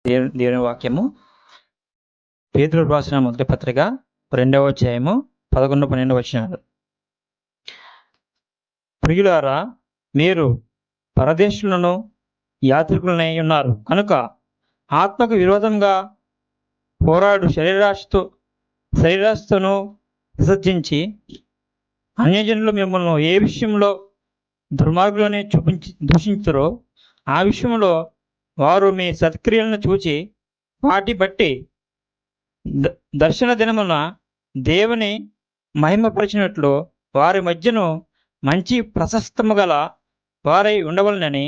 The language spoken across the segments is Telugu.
దేవుని వాక్యము పేతురు రాసిన మొదటి పత్రిక 2వ అధ్యాయము 11, 12 వచనాలు. ప్రియులారా, మీరు పరదేశులను యాత్రికులనై ఉన్నారు కనుక ఆత్మకు విరోధంగా పోరాడు శరీరాస్తును విసర్జించి, అన్యజనులు మిమ్మల్ని ఏ విషయంలో దుర్మార్గులని దూషించురో ఆ విషయంలో వారు మీ సత్క్రియలను చూచి వాటి బట్టి దర్శన దినమున దేవుని మహిమపరిచినట్లు వారి మధ్యను మంచి ప్రశస్తము గల వారై ఉండవలనని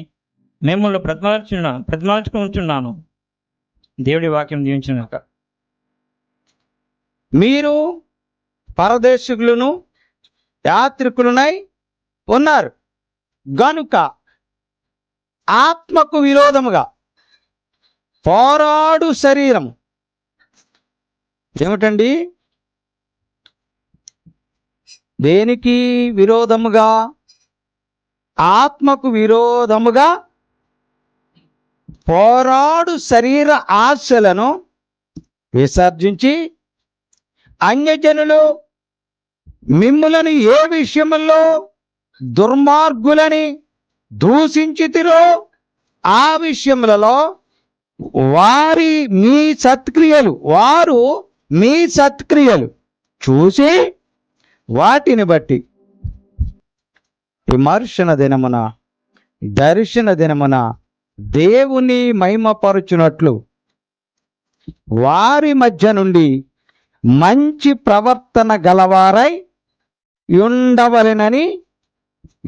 మిమ్మల్ని ప్రతిమాలుచుకుంటున్నాను. దేవుడి వాక్యం దీవించుగాక. మీరు పరదేశులను యాత్రికులనై ఉన్నారు గనుక ఆత్మకు విరోధముగా పోరాడు శరీరం. ఏమిటండి? దేనికి విరోధముగా? ఆత్మకు విరోధముగా పోరాడు శరీర ఆశలను విసర్జించి, అన్యజనులు మిమ్ములను ఏ విషయములో దుర్మార్గులని దూషించితిరో ఆ విషయములలో వారు మీ సత్క్రియలు చూసి వాటిని బట్టి విమర్శన దినమున దర్శన దినమున దేవుని మహిమపరుచునట్లు వారి మధ్య నుండి మంచి ప్రవర్తన గలవారై ఉండవలెనని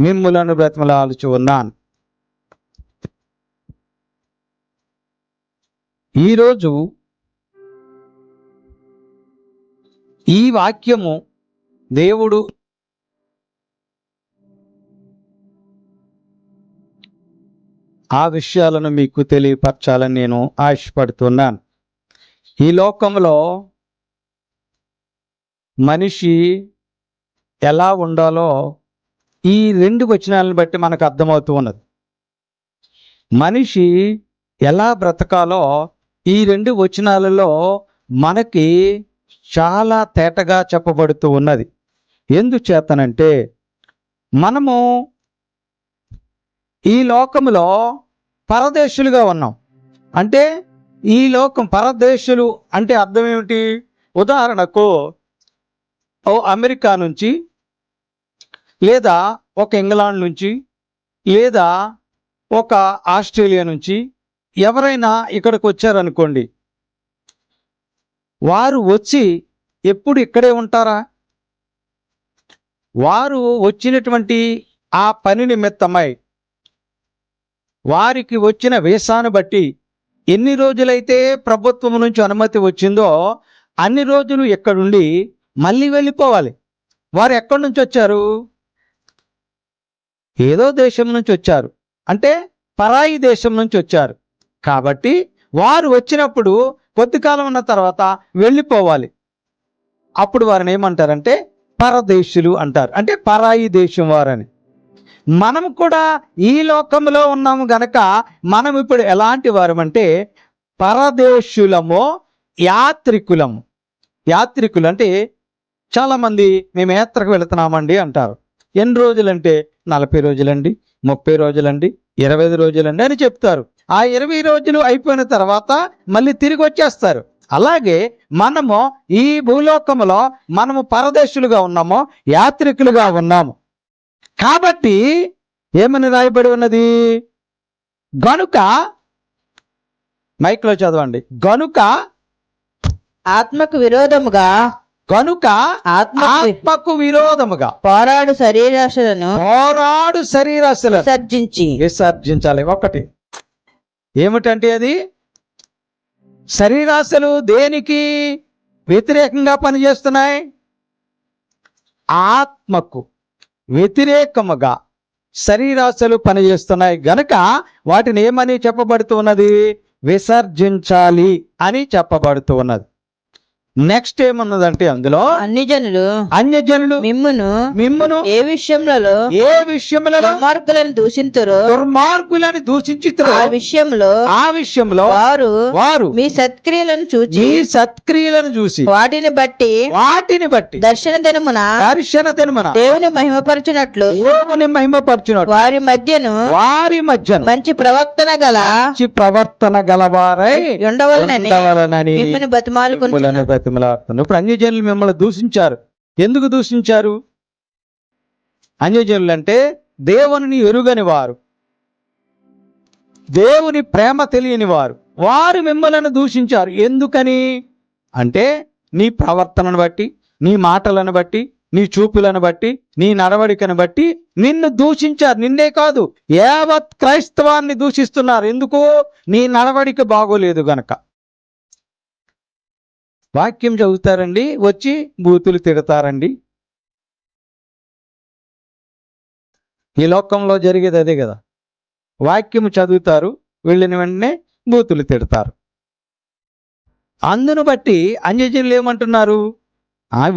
మిమ్ములను బ్రతిమలాడుచు ఉన్నాను. ఈరోజు ఈ వాక్యము దేవుడు ఆ విషయాలను మీకు తెలియపరచాలని నేను ఆశపడుతున్నాను. ఈ లోకంలో మనిషి ఎలా ఉండాలో ఈ 2 వచనాలను బట్టి మనకు అర్థమవుతూ ఉన్నది. మనిషి ఎలా బ్రతకాలో ఈ 2 వచనాలలో మనకి చాలా తేటగా చెప్పబడుతూ ఉన్నది. ఎందుచేతనంటే మనము ఈ లోకంలో పరదేశులుగా ఉన్నాం. అంటే ఈ లోకం పరదేశులు అంటే అర్థం ఏమిటి? ఉదాహరణకు అమెరికా నుంచి, లేదా ఒక ఇంగ్లాండ్ నుంచి, లేదా ఒక ఆస్ట్రేలియా నుంచి ఎవరైనా ఇక్కడికి వచ్చారనుకోండి, వారు వచ్చి ఎప్పుడు ఇక్కడే ఉంటారా? వారు వచ్చినటువంటి ఆ పని నిమిత్తమై వారికి వచ్చిన వీసాను బట్టి ఎన్ని రోజులైతే ప్రభుత్వం నుంచి అనుమతి వచ్చిందో అన్ని రోజులు ఇక్కడుండి మళ్ళీ వెళ్ళిపోవాలి. వారు ఎక్కడి నుంచి వచ్చారు? ఏదో దేశం నుంచి వచ్చారు, అంటే పరాయి దేశం నుంచి వచ్చారు. కాబట్టి వారు వచ్చినప్పుడు కొద్ది కాలం ఉన్న తర్వాత వెళ్ళిపోవాలి. అప్పుడు వారిని ఏమంటారంటే పరదేశులు అంటారు, అంటే పరాయి దేశం వారని. మనం కూడా ఈ లోకంలో ఉన్నాము గనక మనం ఇప్పుడు ఎలాంటి వారమంటే పరదేశులమో యాత్రికులము. యాత్రికులు అంటే చాలామంది మేము యాత్రకు వెళుతున్నామండి అంటారు. ఎన్ని రోజులంటే 40 రోజులండి, 30 రోజులండి, 25 రోజులండి అని చెప్తారు. ఆ 20 రోజులు అయిపోయిన తర్వాత మళ్ళీ తిరిగి వచ్చేస్తారు. అలాగే మనము ఈ భూలోకంలో మనము పరదేశులుగా ఉన్నాము, యాత్రికులుగా ఉన్నాము. కాబట్టి ఏమని రాయబడి ఉన్నది? గనుక, మైక్లో చదవండి, గనుక ఆత్మకు విరోధముగా ఆత్మకు విరోధముగా పోరాడు శరీరాశలను విసర్జించాలి. ఒకటి ఏమిటంటే అది శరీరాశలు దేనికి వ్యతిరేకంగా పనిచేస్తున్నాయి? ఆత్మకు వ్యతిరేకముగా శరీరాశలు పనిచేస్తున్నాయి గనక వాటిని ఏమని చెప్పబడుతున్నది? విసర్జించాలి అని చెప్పబడుతూ ఉన్నది. నెక్స్ట్ ఏమన్నదంటే అందులో అన్ని జనులు అన్యజనులు మిమ్మును ఏ విషయంలో ఏ విషయంలో దుర్మార్గులను దూషింతురో దుర్మార్గులని దూషించుతారో ఆ విషయంలో వారు మీ సత్క్రియలను చూచి మీ సత్క్రియలను చూసి వాటిని బట్టి దర్శన దినమున దేవుని మహిమపరచునట్లు వారి మధ్యను మంచి ప్రవర్తన గలవారై ఉండవలనని మిమ్మల్ని బతిమాలుకొనుచున్నాను. ఇప్పుడు అన్యజనులు మిమ్మల్ని దూషించారు. ఎందుకు దూషించారు? అన్యజనులు అంటే దేవుని ఎరుగని వారు, దేవుని ప్రేమ తెలియని వారు. వారు మిమ్మల్ని దూషించారు. ఎందుకని అంటే నీ ప్రవర్తనను బట్టి, నీ మాటలను బట్టి, నీ చూపులను బట్టి, నీ నడవడికను బట్టి నిన్ను దూషించారు. నిన్నే కాదు, యావత్ క్రైస్తవాన్ని దూషిస్తున్నారు. ఎందుకు? నీ నడవడిక బాగోలేదు గనక. వాక్యం చదువుతారండి, వచ్చి బూతులు తిడతారండి. ఈ లోకంలో జరిగేది అదే కదా. వాక్యం చదువుతారు, వెళ్ళిన వెంటనే బూతులు తిడతారు. అందును బట్టి అన్యజనులు ఏమంటున్నారు?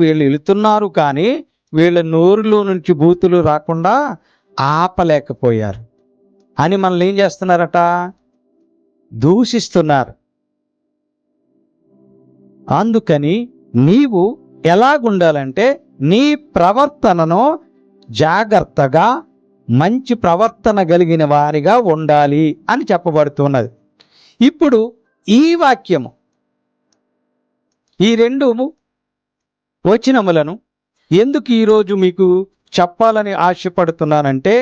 వీళ్ళు వెళుతున్నారు కానీ వీళ్ళ నోరులో నుంచి బూతులు రాకుండా ఆపలేకపోయారు అని మనల్ని ఏం చేస్తున్నారట? దూషిస్తున్నారు. అందుకని నీవు ఎలాగుండాలంటే నీ ప్రవర్తనను జాగ్రత్తగా మంచి ప్రవర్తన కలిగిన వారిగా ఉండాలి అని చెప్పబడుతున్నది. ఇప్పుడు ఈ వాక్యము, ఈ రెండు వచనములను ఎందుకు ఈరోజు మీకు చెప్పాలని ఆశపడుతున్నానంటే,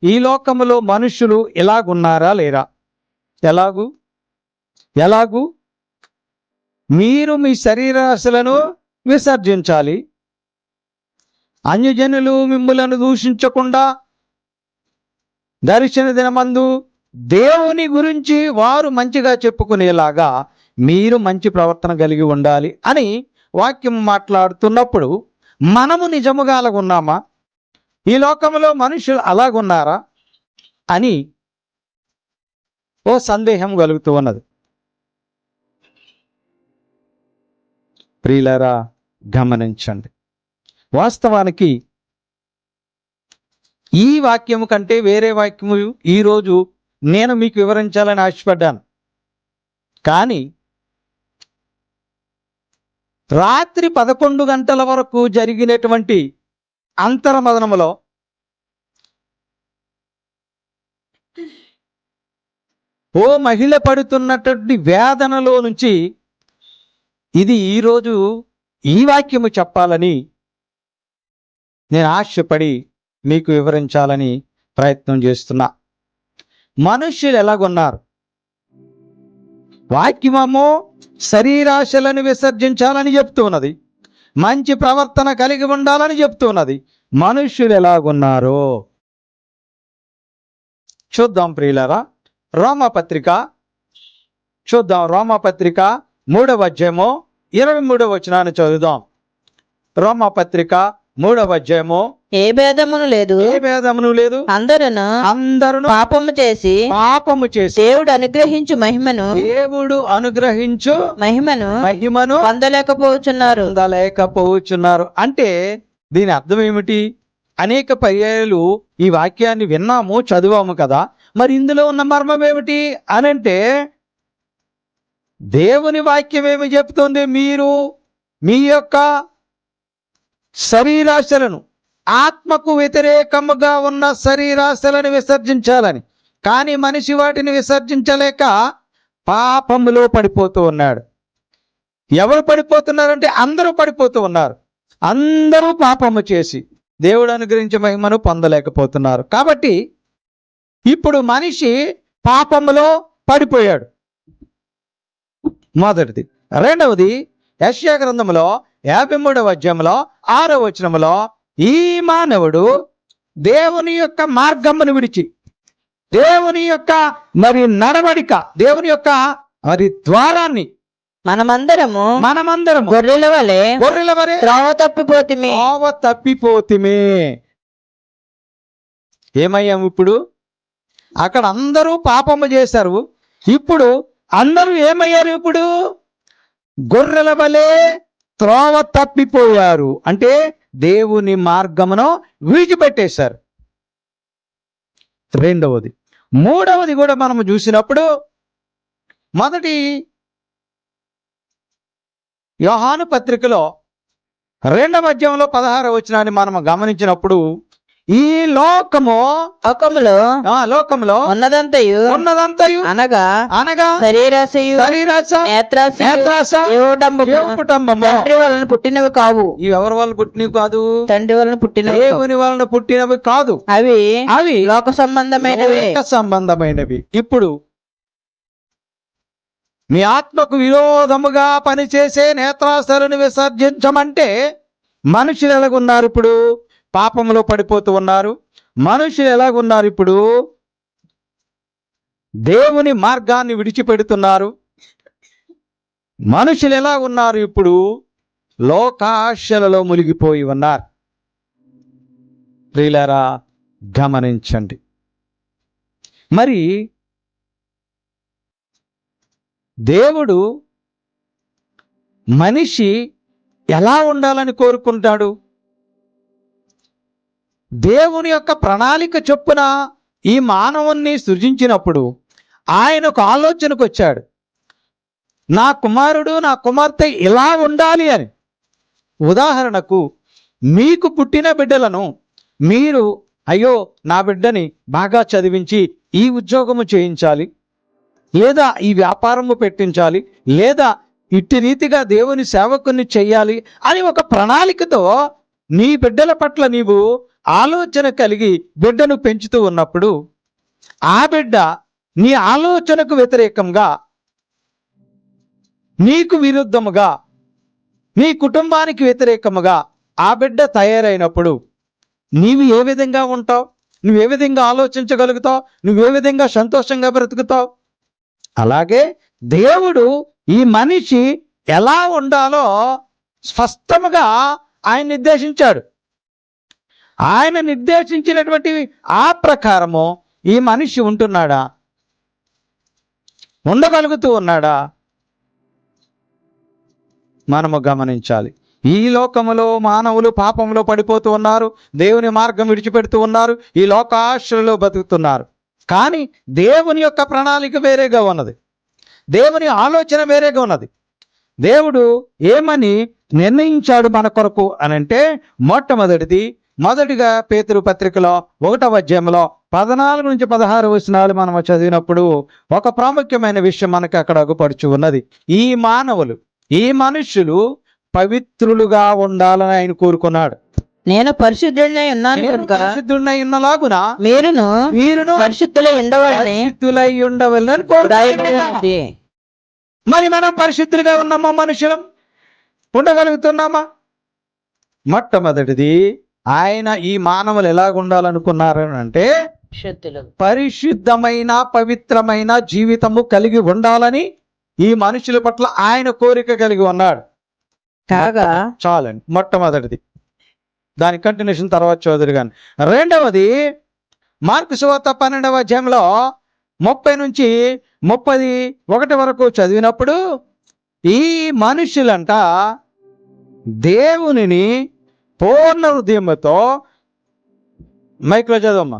ఈ లోకములో మనుషులు ఎలాగున్నారా లేరా? ఎలాగు మీరు మీ శరీరాశలను విసర్జించాలి. అన్యజనులు మిమ్ములను దూషించకుండా దర్శన దినమందు దేవుని గురించి వారు మంచిగా చెప్పుకునేలాగా మీరు మంచి ప్రవర్తన కలిగి ఉండాలి అని వాక్యం మాట్లాడుతున్నప్పుడు మనము నిజముగా అలాగున్నామా? ఈ లోకంలో మనుషులు అలాగున్నారా అని ఓ సందేహం కలుగుతూ ఉన్నది. ప్రియులారా, గమనించండి. వాస్తవానికి ఈ వాక్యము కంటే వేరే వాక్యము ఈరోజు నేను మీకు వివరించాలని ఆశపడ్డాను. కానీ రాత్రి 11 గంటల వరకు జరిగినటువంటి అంతర్మదనములో ఓ మహిళ పడుతున్నటువంటి వేదనలో నుంచి ఇది ఈరోజు ఈ వాక్యము చెప్పాలని నేను ఆశపడి మీకు వివరించాలని ప్రయత్నం చేస్తున్నా. మనుష్యులు ఎలాగున్నారు? వాక్యమేమో శరీరాశలను విసర్జించాలని చెప్తున్నది, మంచి ప్రవర్తన కలిగి ఉండాలని చెప్తున్నది. మనుష్యులు ఎలాగున్నారో చూద్దాం ప్రియులారా. రోమాపత్రిక చూద్దాం. రోమాపత్రిక 3వ అధ్యాయము 23వ వచనాన్ని చదువుదాం. రోమాపత్రిక 3వ అధ్యాయము. ఏ భేదమును లేదు, అందరూ పాపము చేసి దేవుడు అనుగ్రహించు మహిమను పొందలేకపోతున్నారు. అంటే దీని అర్థం ఏమిటి? అనేక పర్యాయాలు ఈ వాక్యాన్ని విన్నాము, చదివాము కదా. మరి ఇందులో ఉన్న మర్మం ఏమిటి అనంటే, దేవుని వాక్యం ఏమి చెప్తుంది? మీరు మీ యొక్క శరీరాశలను, ఆత్మకు వ్యతిరేకముగా ఉన్న శరీరాశలను విసర్జించాలని. కానీ మనిషి వాటిని విసర్జించలేక పాపములో పడిపోతూ ఉన్నాడు. ఎవరు పడిపోతున్నారంటే అందరూ పడిపోతూ ఉన్నారు. అందరూ పాపము చేసి దేవుడు అనుగ్రహించే మహిమను పొందలేకపోతున్నారు. కాబట్టి ఇప్పుడు మనిషి పాపములో పడిపోయాడు, మొదటిది. రెండవది, యెషయా గ్రంథములో 53వ అధ్యాయంలో 6వ వచనములో ఈ మానవుడు దేవుని యొక్క మార్గమును విడిచి, దేవుని యొక్క నడవడిక, దేవుని యొక్క ద్వారాన్ని మనమందరము గొర్రెల వలె త్రోవ తప్పిపోతిమి. ఏమయ్యాము ఇప్పుడు? అక్కడ అందరూ పాపము చేశారు. ఇప్పుడు అందరూ ఏమయ్యారు? ఇప్పుడు గొర్రెల వలె త్రోవ తప్పిపోయారు. అంటే దేవుని మార్గమును విడిచిపెట్టేశారు. రెండవది. మూడవది కూడా మనము చూసినప్పుడు మొదటి యోహాను పత్రికలో 2వ అధ్యాయంలో 16వ వచనాన్ని మనం గమనించినప్పుడు ఈ లోకము లోకంలో ఉన్నదంతయు అనగా శరీరాశయు శరీరాశ, నేత్రాశయు నేత్రాశ, కుటుంబము తండ్రి వలన పుట్టినవి కావు. ఇవి ఎవరి వల్ల పుట్టినవి కాదు, తండ్రి వలన పుట్టినవి కావు. దేవుని వలన పుట్టినవి కాదు, అవి లోక సంబంధమైనవి. లోక సంబంధమైనవి. ఇప్పుడు మీ ఆత్మకు విరోధముగా పనిచేసే నేత్రాశలను విసర్జించమంటే మనుషులు ఎలాగున్నారు? ఇప్పుడు పాపంలో పడిపోతూ ఉన్నారు. మనుషులు ఎలాగున్నారు? ఇప్పుడు దేవుని మార్గాన్ని విడిచిపెడుతున్నారు. మనుషులు ఎలా ఉన్నారు? ఇప్పుడు లోకాశలలో మునిగిపోయి ఉన్నారు. ప్రియులారా, గమనించండి. మరి దేవుడు మనిషి ఎలా ఉండాలని కోరుకుంటాడు? దేవుని యొక్క ప్రణాళిక చొప్పున ఈ మానవుణ్ణి సృజించినప్పుడు ఆయనకు ఆలోచనకు వచ్చాడు, నా కుమారుడు నా కుమార్తె ఇలా ఉండాలి అని. ఉదాహరణకు మీకు పుట్టిన బిడ్డలను మీరు అయ్యో నా బిడ్డని బాగా చదివించి ఈ ఉద్యోగము చేయించాలి, లేదా ఈ వ్యాపారము పెట్టించాలి, లేదా ఇట్టి రీతిగా దేవుని సేవకుని చెయ్యాలి అని ఒక ప్రణాళికతో నీ బిడ్డల పట్ల నీవు ఆలోచన కలిగి బిడ్డను పెంచుతూ ఉన్నప్పుడు ఆ బిడ్డ నీ ఆలోచనకు వ్యతిరేకంగా, నీకు విరుద్ధముగా, నీ కుటుంబానికి వ్యతిరేకముగా ఆ బిడ్డ తయారైనప్పుడు నీవు ఏ విధంగా ఉంటావు? నువ్వు ఏ విధంగా ఆలోచించగలుగుతావు? నువ్వు ఏ విధంగా సంతోషంగా బ్రతుకుతావు? అలాగే దేవుడు ఈ మనిషి ఎలా ఉండాలో స్పష్టముగా ఆయన నిర్దేశించాడు. ఆయన నిర్దేశించినటువంటి ఆ ప్రకారము ఈ మనిషి ఉంటున్నాడా? ఉండగలుగుతూ ఉన్నాడా? మనము గమనించాలి. ఈ లోకములో మానవులు పాపంలో పడిపోతూ ఉన్నారు, దేవుని మార్గం విడిచిపెడుతూ ఉన్నారు, ఈ లోకాశలలో బతుకుతున్నారు. కానీ దేవుని యొక్క ప్రణాళిక వేరేగా ఉన్నది, దేవుని ఆలోచన వేరేగా ఉన్నది. దేవుడు ఏమని నిర్ణయించాడు మన కొరకు అనంటే, మొదటిగా పేతురు పత్రికలో 1వ అధ్యాయంలో 14 నుంచి 16 వచనాలు మనం చదివినప్పుడు ఒక ప్రాముఖ్యమైన విషయం మనకు అక్కడ అగుపడుచు ఉన్నది. ఈ మనుషులు పవిత్రులుగా ఉండాలని ఆయన కోరుకున్నాడు. నేను పరిశుద్ధుడై ఉన్నాను కనుక పరిశుద్ధుడై ఉన్నలాగున మీరును పరిశుద్ధులై ఉండవలెనని కోరుకున్నాడు. మరి మనం పరిశుద్ధులుగా ఉన్నామా? మనుషులం ఉండగలుగుతున్నామా? మొట్టమొదటిది, ఆయన ఈ మానవులు ఎలాగుండాలనుకున్నారు అంటే పరిశుద్ధమైన పవిత్రమైన జీవితము కలిగి ఉండాలని ఈ మనుషుల పట్ల ఆయన కోరిక కలిగి ఉన్నాడు. కాగా చాలండి, మొట్టమొదటిది. దాని కంటిన్యూషన్ తర్వాత చదువురు కానీ. రెండవది, మార్కు సువార్త 12వ అధ్యాయంలో 30 నుంచి 31 వరకు చదివినప్పుడు ఈ మనుషులంట దేవునిని పూర్ణ హృదయముతో, మైక్లో చదవమ్మా,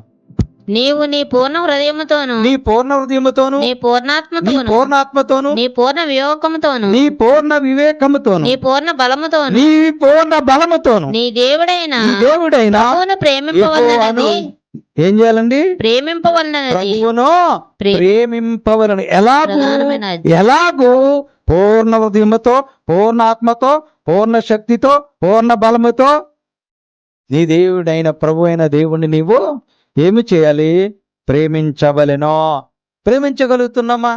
నీవు నీ పూర్ణ హృదయముతోను, నీ పూర్ణ హృదయముతోను, నీ పూర్ణాత్మతోను, పూర్ణాత్మతోను, నీ పూర్ణ వివేకముతోను, నీ పూర్ణ వివేకముతోను, నీ పూర్ణ బలముతోను, నీ పూర్ణ బలముతోను, నీ దేవుడైన ప్రభువును ప్రేమింపవలనది. ఏం చేయాలండి? ప్రేమింపవలనది. ప్రభువును ప్రేమింపవలని. ప్రధానమైనది. ఎలాగూ పూర్ణ హృదయముతో, పూర్ణాత్మతో, పూర్ణ శక్తితో, పూర్ణ బలముతో నీ దేవుడైన ప్రభు అయిన దేవుణ్ణి నీవు ఏమి చేయాలి? ప్రేమించవలెనో. ప్రేమించగలుగుతున్నామా?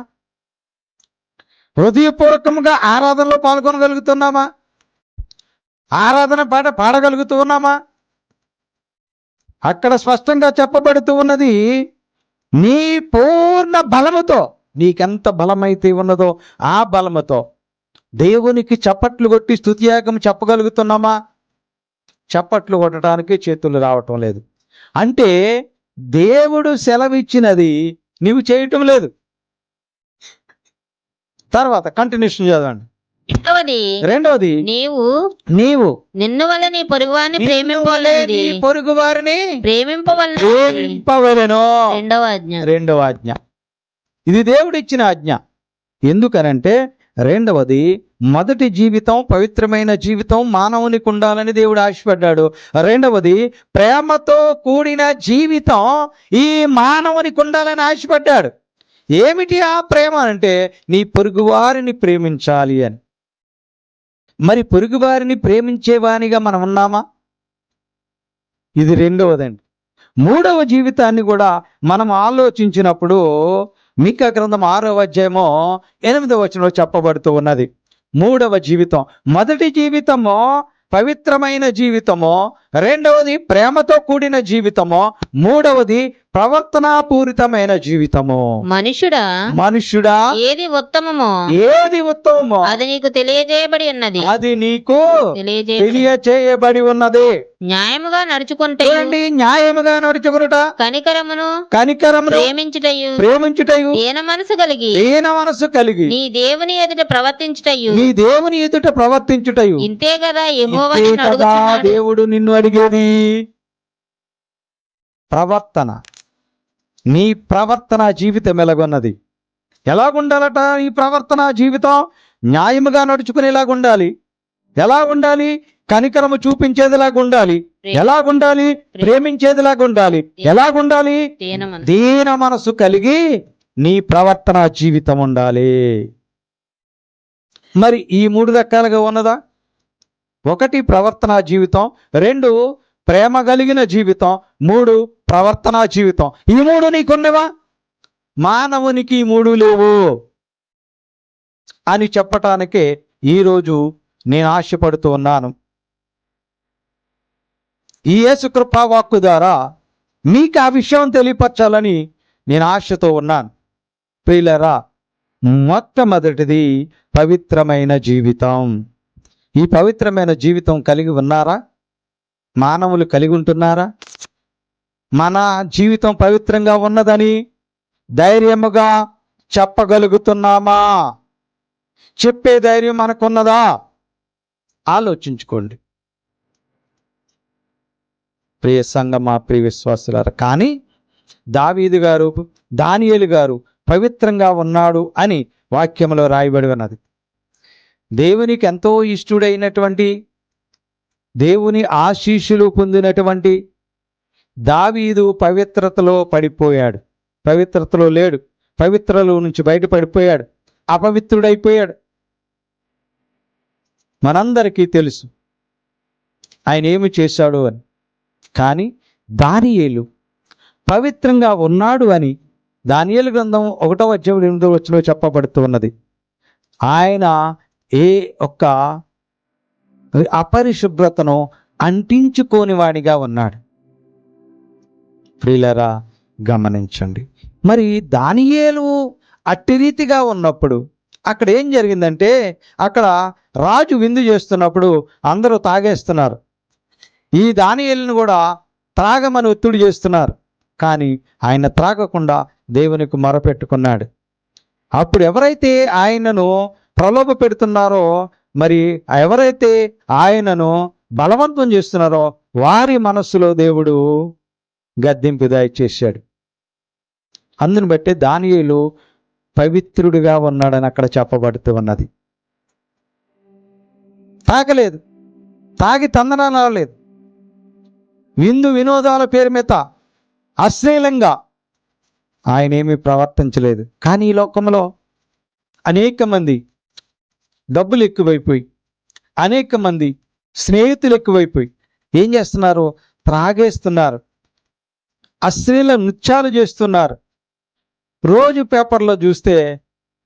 హృదయపూర్వకంగా ఆరాధనలో పాల్గొనగలుగుతున్నామా? ఆరాధన పాట పాడగలుగుతూ ఉన్నామా? అక్కడ స్పష్టంగా చెప్పబడుతూ ఉన్నది, నీ పూర్ణ బలముతో, నీకెంత బలమైతే ఉన్నదో ఆ బలముతో దేవునికి చప్పట్లు కొట్టి స్తుతియాగం చెప్పగలుగుతున్నామా? చప్పట్లు కొట్టడానికి చేతులు రావటం లేదు. అంటే దేవుడు సెలవిచ్చినది నీవు చేయటం లేదు. తర్వాత కంటిన్యూషన్ చదవండి. రెండవది నీవు నిన్ను వల్ల నీ పొరుగువారిని నిన్ను వలె నీ పొరుగు వారిని ప్రేమింపవలెను. ప్రేమింపవలెను. రెండవ ఆజ్ఞ. ఇది దేవుడిచ్చిన ఆజ్ఞ. ఎందుకనంటే రెండవది, మొదటి జీవితం పవిత్రమైన జీవితం మానవునికి ఉండాలని దేవుడు ఆశపడ్డాడు. రెండవది, ప్రేమతో కూడిన జీవితం ఈ మానవునికి ఉండాలని ఆశపడ్డాడు. ఏమిటి ఆ ప్రేమ అంటే నీ పొరుగువారిని ప్రేమించాలి అని. మరి పొరుగువారిని ప్రేమించేవానిగా మనం ఉన్నామా? ఇది రెండవదండి. మూడవ జీవితాన్ని కూడా మనం ఆలోచించినప్పుడు మీకా గ్రంథం 6వ అధ్యాయము 8వ వచనంలో చెప్పబడుతూ ఉన్నది. మూడవ జీవితం. మొదటి జీవితము పవిత్రమైన జీవితము, రెండవది ప్రేమతో కూడిన జీవితము, మూడవది ప్రవర్తనాపూరితమైన జీవితము. మనుష్యుడా ఏది ఉత్తమమో అది నీకు తెలియజేయబడి ఉన్నది. అది నీకు తెలియచేయబడి ఉన్నది. న్యాయముగా నడుచుకుంటే న్యాయముగా నడుచుకునుట, కనికరమును ప్రేమించుటయు ఈయన మనసు కలిగి నీ దేవుని ఎదుట ప్రవర్తించుటయు ఇంతే కదా దేవుడు నిన్ను అడిగేది. ప్రవర్తన. నీ ప్రవర్తన జీవితం ఎలాగున్నది? ఎలాగుండాలట ఈ ప్రవర్తన జీవితం? న్యాయముగా నడుచుకునేలాగుండాలి. ఎలా ఉండాలి? కనికరము చూపించేదిలాగుండాలి. ఎలాగుండాలి? ప్రేమించేదిలాగుండాలి. ఎలాగుండాలి? దీన మనసు కలిగి నీ ప్రవర్తన జీవితం ఉండాలి. మరి ఈ 3 రకాలుగా ఉన్నదా? 1 ప్రవర్తన జీవితం, 2 ప్రేమ కలిగిన జీవితం, 3 ప్రవర్తన జీవితం. ఈ 3 నీకున్నవా? మానవునికి ఈ 3 లేవు అని చెప్పటానికే ఈరోజు నేను ఆశపడుతూ ఉన్నాను. ఈ యేసు కృపా వాక్కు ద్వారా మీకు ఆ విషయం తెలియపరచాలని నేను ఆశతో ఉన్నాను. ప్రియులారా, మొట్టమొదటిది పవిత్రమైన జీవితం. ఈ పవిత్రమైన జీవితం కలిగి ఉన్నారా? మానవులు కలిగి ఉంటున్నారా? మన జీవితం పవిత్రంగా ఉన్నదని ధైర్యముగా చెప్పగలుగుతున్నామా? చెప్పే ధైర్యం మనకున్నదా? ఆలోచించుకోండి ప్రియ సంగమా, ప్రియ విశ్వాసులారా. కానీ దావీదు గారు, దానియేలు గారు పవిత్రంగా ఉన్నాడు అని వాక్యంలో రాయబడి ఉన్నది. దేవునికి ఎంతో ఇష్టుడైనటువంటి, దేవుని ఆశీస్సులు పొందినటువంటి దావీదు పవిత్రతలో పడిపోయాడు. పవిత్రతలో లేడు. పవిత్రలో నుంచి బయటపడిపోయాడు. అపవిత్రుడైపోయాడు. మనందరికీ తెలుసు ఆయన ఏమి చేశాడు అని. కానీ దానియేలు పవిత్రంగా ఉన్నాడు అని దానియేలు గ్రంథం 1వ అధ్యాయం 8వ వచనంలో చెప్పబడుతూ ఉన్నది. ఆయన ఏ ఒక్క అపరిశుభ్రతను అంటించుకోని వాడిగా ఉన్నాడు. ప్రియులారా, గమనించండి. మరి దానియేలు అట్టి రీతిగా ఉన్నప్పుడు అక్కడ ఏం జరిగిందంటే, అక్కడ రాజు విందు చేస్తున్నప్పుడు అందరూ తాగేస్తున్నారు. ఈ దానియేలును కూడా త్రాగమని ఒత్తిడి చేస్తున్నారు. కానీ ఆయన త్రాగకుండా దేవునికి మొరపెట్టుకున్నాడు. అప్పుడు ఎవరైతే ఆయనను ప్రలోభ పెడుతున్నారో, మరి ఎవరైతే ఆయనను బలవంతం చేస్తున్నారో వారి మనస్సులో దేవుడు గద్దింపు దయచేశాడు. అందుని బట్టి దానియేలు పవిత్రుడిగా ఉన్నాడని అక్కడ చెప్పబడుతూ ఉన్నది. తాగలేదు, తాగి తందనాలేదు, విందు వినోదాల పేరు మీద అశ్లీలంగా ఆయన ఏమీ ప్రవర్తించలేదు. కానీ ఈ లోకంలో అనేక మంది డబ్బులు ఎక్కువైపోయి, అనేక మంది స్నేహితులు ఎక్కువైపోయి ఏం చేస్తున్నారు? త్రాగేస్తున్నారు, అశ్లీల నృత్యాలు చేస్తున్నారు. రోజు పేపర్లో చూస్తే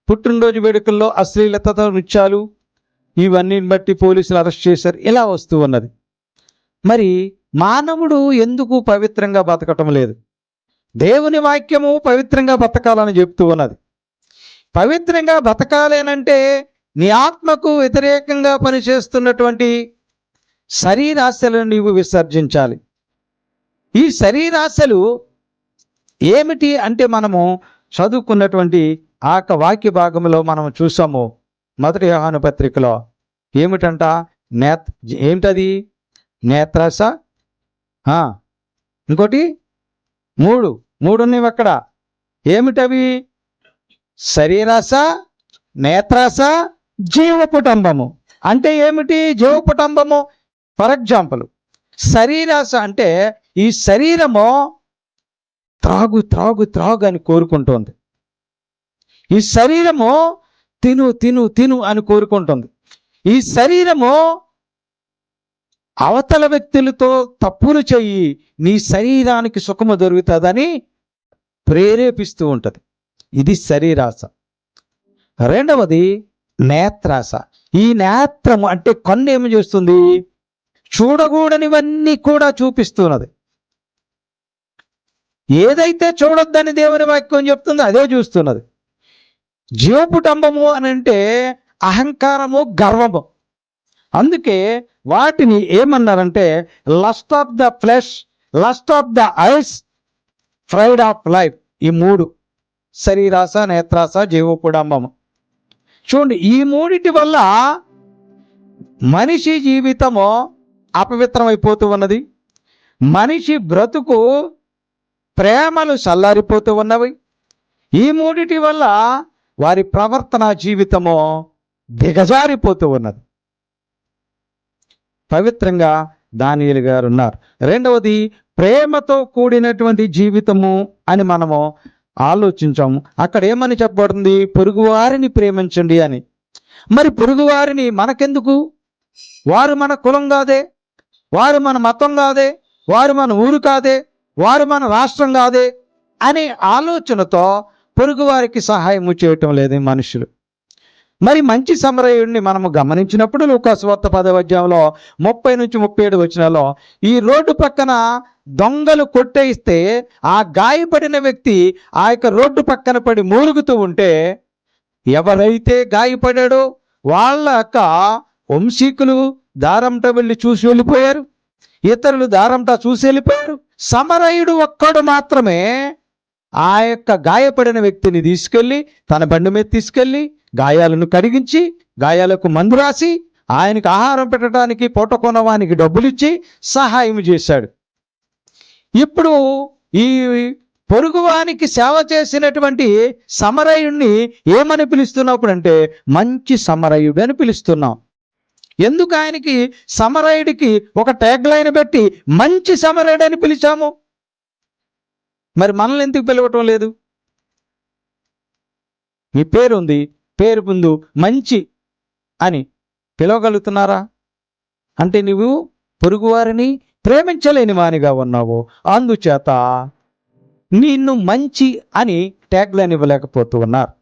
పుట్టినరోజు వేడుకల్లో అశ్లీలత నృత్యాలు, ఇవన్నీ బట్టి పోలీసులు అరెస్ట్ చేశారు, ఇలా వస్తూ ఉన్నది. మరి మానవుడు ఎందుకు పవిత్రంగా బతకటం లేదు? దేవుని వాక్యము పవిత్రంగా బతకాలని చెప్తూ ఉన్నది. పవిత్రంగా బతకాలేనంటే నీ ఆత్మకు వ్యతిరేకంగా పనిచేస్తున్నటువంటి శరీరాశలను నీవు విసర్జించాలి. ఈ శరీరాశలు ఏమిటి అంటే, మనము చదువుకున్నటువంటి ఆ వాక్య భాగంలో మనం చూసాము. 1 యోహాను పత్రికలో ఏమిటంట? ఏమిటది? నేత్రాస. ఇంకోటి మూడు ఉన్నాయి అక్కడ. ఏమిటవి? శరీరాస, నేత్రాస, జీవపుటంబము. అంటే ఏమిటి జీవపుటంబము? ఫర్ ఎగ్జాంపుల్, శరీరాస అంటే ఈ శరీరము త్రాగు త్రాగు త్రాగు అని కోరుకుంటుంది. ఈ శరీరము తిను తిను తిను అని కోరుకుంటుంది. ఈ శరీరము అవతల వ్యక్తులతో తప్పులు చెయ్యి, నీ శరీరానికి సుఖము దొరుకుతుందని ప్రేరేపిస్తూ ఉంటుంది. ఇది శరీరాస. రెండవది నేత్రాస. ఈ నేత్రము అంటే కన్ను ఏమి చేస్తుంది? చూడకూడనివన్నీ కూడా చూపిస్తున్నది. ఏదైతే చూడొద్దని దేవుని వాక్యం చెప్తుందో అదే చూస్తున్నది. జీవపుటంబము అని అంటే అహంకారము, గర్వము. అందుకే వాటిని ఏమన్నారంటే lust of the flesh, lust of the ice, pride of life. ఈ మూడు, శరీరాస, నేత్రాస, జీవపుటంబము. చూడండి, ఈ మూడిటి వల్ల మనిషి జీవితము అపవిత్రమైపోతూ ఉన్నది. మనిషి బ్రతుకు ప్రేమలు చల్లారిపోతూ ఉన్నవి. ఈ మూడిటి వల్ల వారి ప్రవర్తన జీవితము దిగజారిపోతూ ఉన్నది. పవిత్రంగా దానియేలు గారు ఉన్నారు. రెండవది ప్రేమతో కూడినటువంటి జీవితము అని మనము ఆలోచించాము. అక్కడ ఏమని చెప్పబడుతుంది? పొరుగువారిని ప్రేమించండి అని. మరి పొరుగువారిని మనకెందుకు? వారు మన కులం కాదే, వారు మన మతం కాదే, వారు మన ఊరు కాదే, వారు మన రాష్ట్రం కాదే అనే ఆలోచనతో పొరుగువారికి సహాయము చేయటం లేదు మనుషులు. మరి మంచి సమరయుడిని మనము గమనించినప్పుడు లూకాసు వార్త 10వ అధ్యాయంలో 30 నుంచి 37 వచనాల్లో ఈ రోడ్డు పక్కన దొంగలు కొట్టేస్తే ఆ గాయపడిన వ్యక్తి ఆ యొక్క రోడ్డు పక్కన పడి మూలుగుతూ ఉంటే ఎవరైతే గాయపడాడో వాళ్ళ యొక్క వంశీకులు దారంట వెళ్ళి చూసి వెళ్ళిపోయారు, ఇతరులు దారంట చూసి వెళ్ళిపోయారు. సమరయుడు ఒక్కడు మాత్రమే ఆ యొక్క గాయపడిన వ్యక్తిని తీసుకెళ్ళి తన బండి మీద తీసుకెళ్ళి గాయాలను కడిగించి, గాయాలకు మందు రాసి, ఆయనకు ఆహారం పెట్టడానికి, పూట కొనవానికి డబ్బులు ఇచ్చి సహాయం చేశాడు. ఇప్పుడు ఈ పొరుగువానికి సేవ చేసినటువంటి సమరయుడిని ఏమని పిలుస్తున్నప్పుడు అంటే మంచి సమరయుడు అని పిలుస్తున్నాం. ఎందుకు ఆయనకి సమరయుడికి ఒక ట్యాగ్ లైన్ పెట్టి మంచి సమరయుడు అని పిలిచాము? మరి మనల్ని ఎందుకు పిలవటం లేదు? మీ పేరు ఉంది, పేరు ముందు మంచి అని పిలవగలుగుతున్నారా? అంటే నువ్వు పొరుగువారిని ప్రేమించలేని వానిగా ఉన్నావు, అందుచేత నిన్ను మంచి అని ట్యాగ్ లైన్ ఇవ్వలేకపోతూ ఉన్నారు.